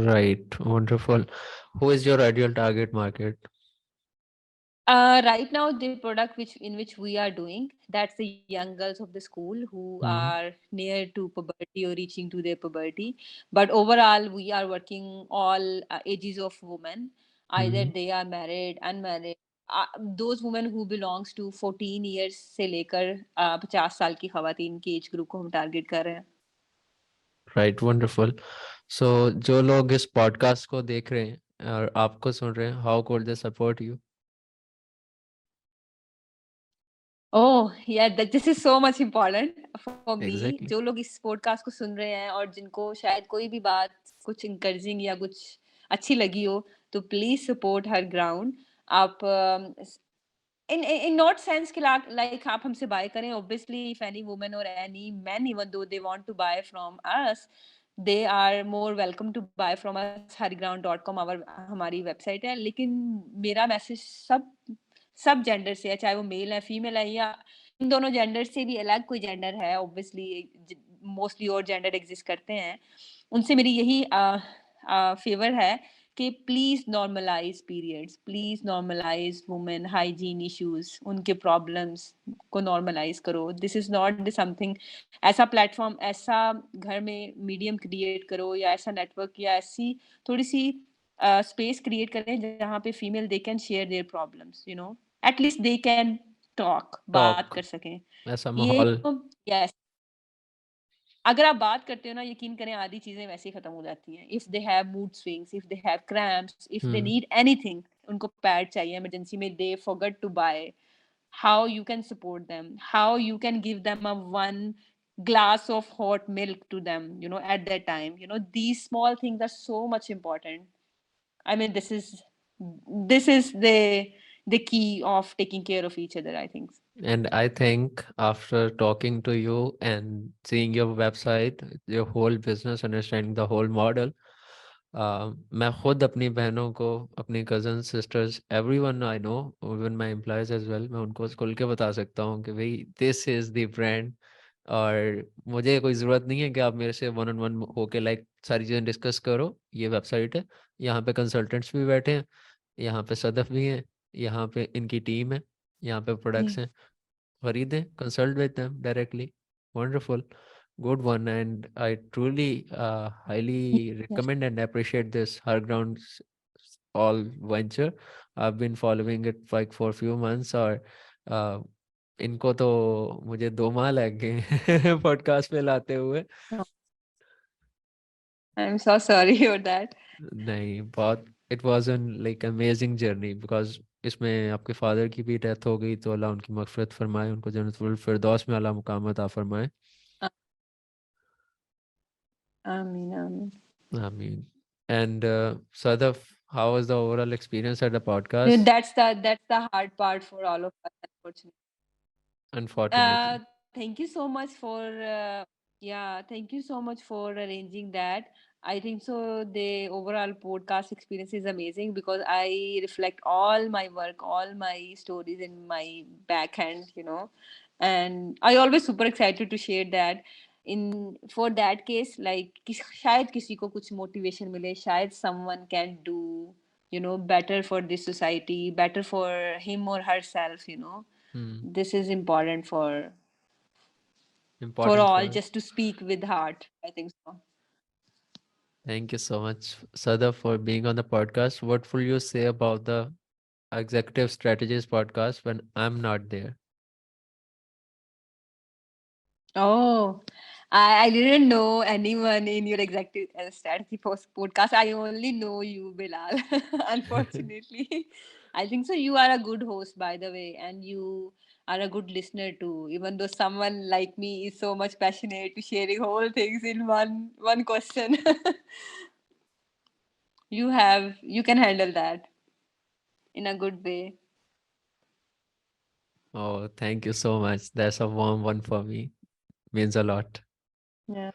Right. Wonderful. Who is your ideal target market? Right now, the product which we are doing, that's the young girls of the school who Hmm. are near to puberty or reaching to their puberty. But overall, we are working all ages of women. either Hmm. they are married, unmarried, those women who belongs to 14 years से लेकर 50 साल की खवातीन की एज ग्रुप को हम टारगेट कर रहे हैं. Right, wonderful. सो जो लोग इस पॉडकास्ट को देख रहे हैं और आपको सुन रहे हैं, how could they support you? Oh yeah this is so much important for me. जो एग्जैक्टली. लोग इस पॉडकास्ट को सुन रहे हैं और जिनको शायद कोई भी बात कुछ इंकरेजिंग या कुछ अच्छी लगी हो, तो प्लीज सपोर्ट हर ग्राउंड. आप in not sense कि like आप हमसे buy करें. Obviously if any woman or any man, even though they want to buy from us, they are more welcome to buy from us. hariground.com हमारी वेबसाइट है. लेकिन मेरा मैसेज सब जेंडर से है, चाहे वो मेल है, फीमेल है, या इन दोनों जेंडर से भी अलग कोई जेंडर है. ऑब्वियसली मोस्टली और जेंडर एग्जिस्ट करते हैं. उनसे मेरी यही फेवर है कि please normalise periods, please normalise women hygiene issues, उनके प्रॉब्लम्स को नॉर्मलाइज करो. This is not something. ऐसा प्लेटफॉर्म, ऐसा घर में मीडियम क्रिएट करो, या ऐसा नेटवर्क, या ऐसी थोड़ी सी स्पेस क्रिएट करें जहाँ पे female they can share their problems, you know, at least they can talk, बात टॉक. कर सकें. ऐसा ये माहौल. यस, अगर आप बात करते हो ना, यकीन करें आधी चीजें वैसे ही खत्म हो जाती हैं. If they have mood swings, if they have cramps, if they hmm. Need anything, उनको पैड चाहिए इमरजेंसी में, they forget to buy, how you can support them, how you can give them a one glass of hot milk to them, you know, at that time. You know, these small things are so much important. I mean, this is the key of taking care of each other, I think. And I think after talking to you and seeing your website, your whole business, understanding the whole model, मैं खुद अपनी बहनों को, अपनी cousin sisters, everyone I know, even my employees as well, मैं उनको खुल के बता सकता हूँ कि भाई दिस इज द ब्रांड. और मुझे कोई ज़रूरत नहीं है कि आप मेरे से वन ऑन वन होके लाइक सारी चीज़ें डिस्कस करो. ये वेबसाइट है, यहाँ पे कंसल्टेंट्स भी बैठे हैं, यहाँ पे सदफ भी हैं, यहाँ पे इनकी टीम है, यहाँ पे प्रोडक्ट्स हैं. खरीदें, consult with them directly. Wonderful. Good one. And I truly highly Yes. recommend and appreciate this Her Ground all venture. I've been following it like for a few months. और uh, इनको तो मुझे 2 माह लग गए पॉडकास्ट पे लाते हुए. Oh, I'm so sorry for that. नहीं, बहुत it was an like amazing journey, because इसमें आपके फादर की भी डेथ हो गई, तो अल्लाह उनकी मगफिरत फरमाए, उनको जन्नतुल फिरदौस में अल्लाह मुकाम अता फरमाए. Uh, Amin, amin. Ameen. And Sadaf, how was the overall experience at the You know, podcast? that's the hard part for all of us, unfortunately. Unfortunately. Thank you so much for yeah, thank you so much for arranging that. I think so the overall podcast experience is amazing because I reflect all my work, all my stories in my backhand, you know. And I always super excited to share that. In for that case, like शायद किसी को कुछ motivation मिले, शायद someone can do, you know, better for this society, better for him or herself, you know. Hmm. This is important for Important all, for us. just to speak with heart, I think so. Thank you so much, Sadaf, for being on the podcast. What will you say about the Executive Strategies podcast when I'm not there? Oh, I didn't know anyone in your executive strategy podcast. I only know you, Bilal. Unfortunately, I think so. You are a good host, by the way, and you are a good listener too. Even though someone like me is so much passionate to sharing whole things in one question, you can handle that in a good way. Oh, thank you so much. That's a warm one for me. Means a lot. Yeah.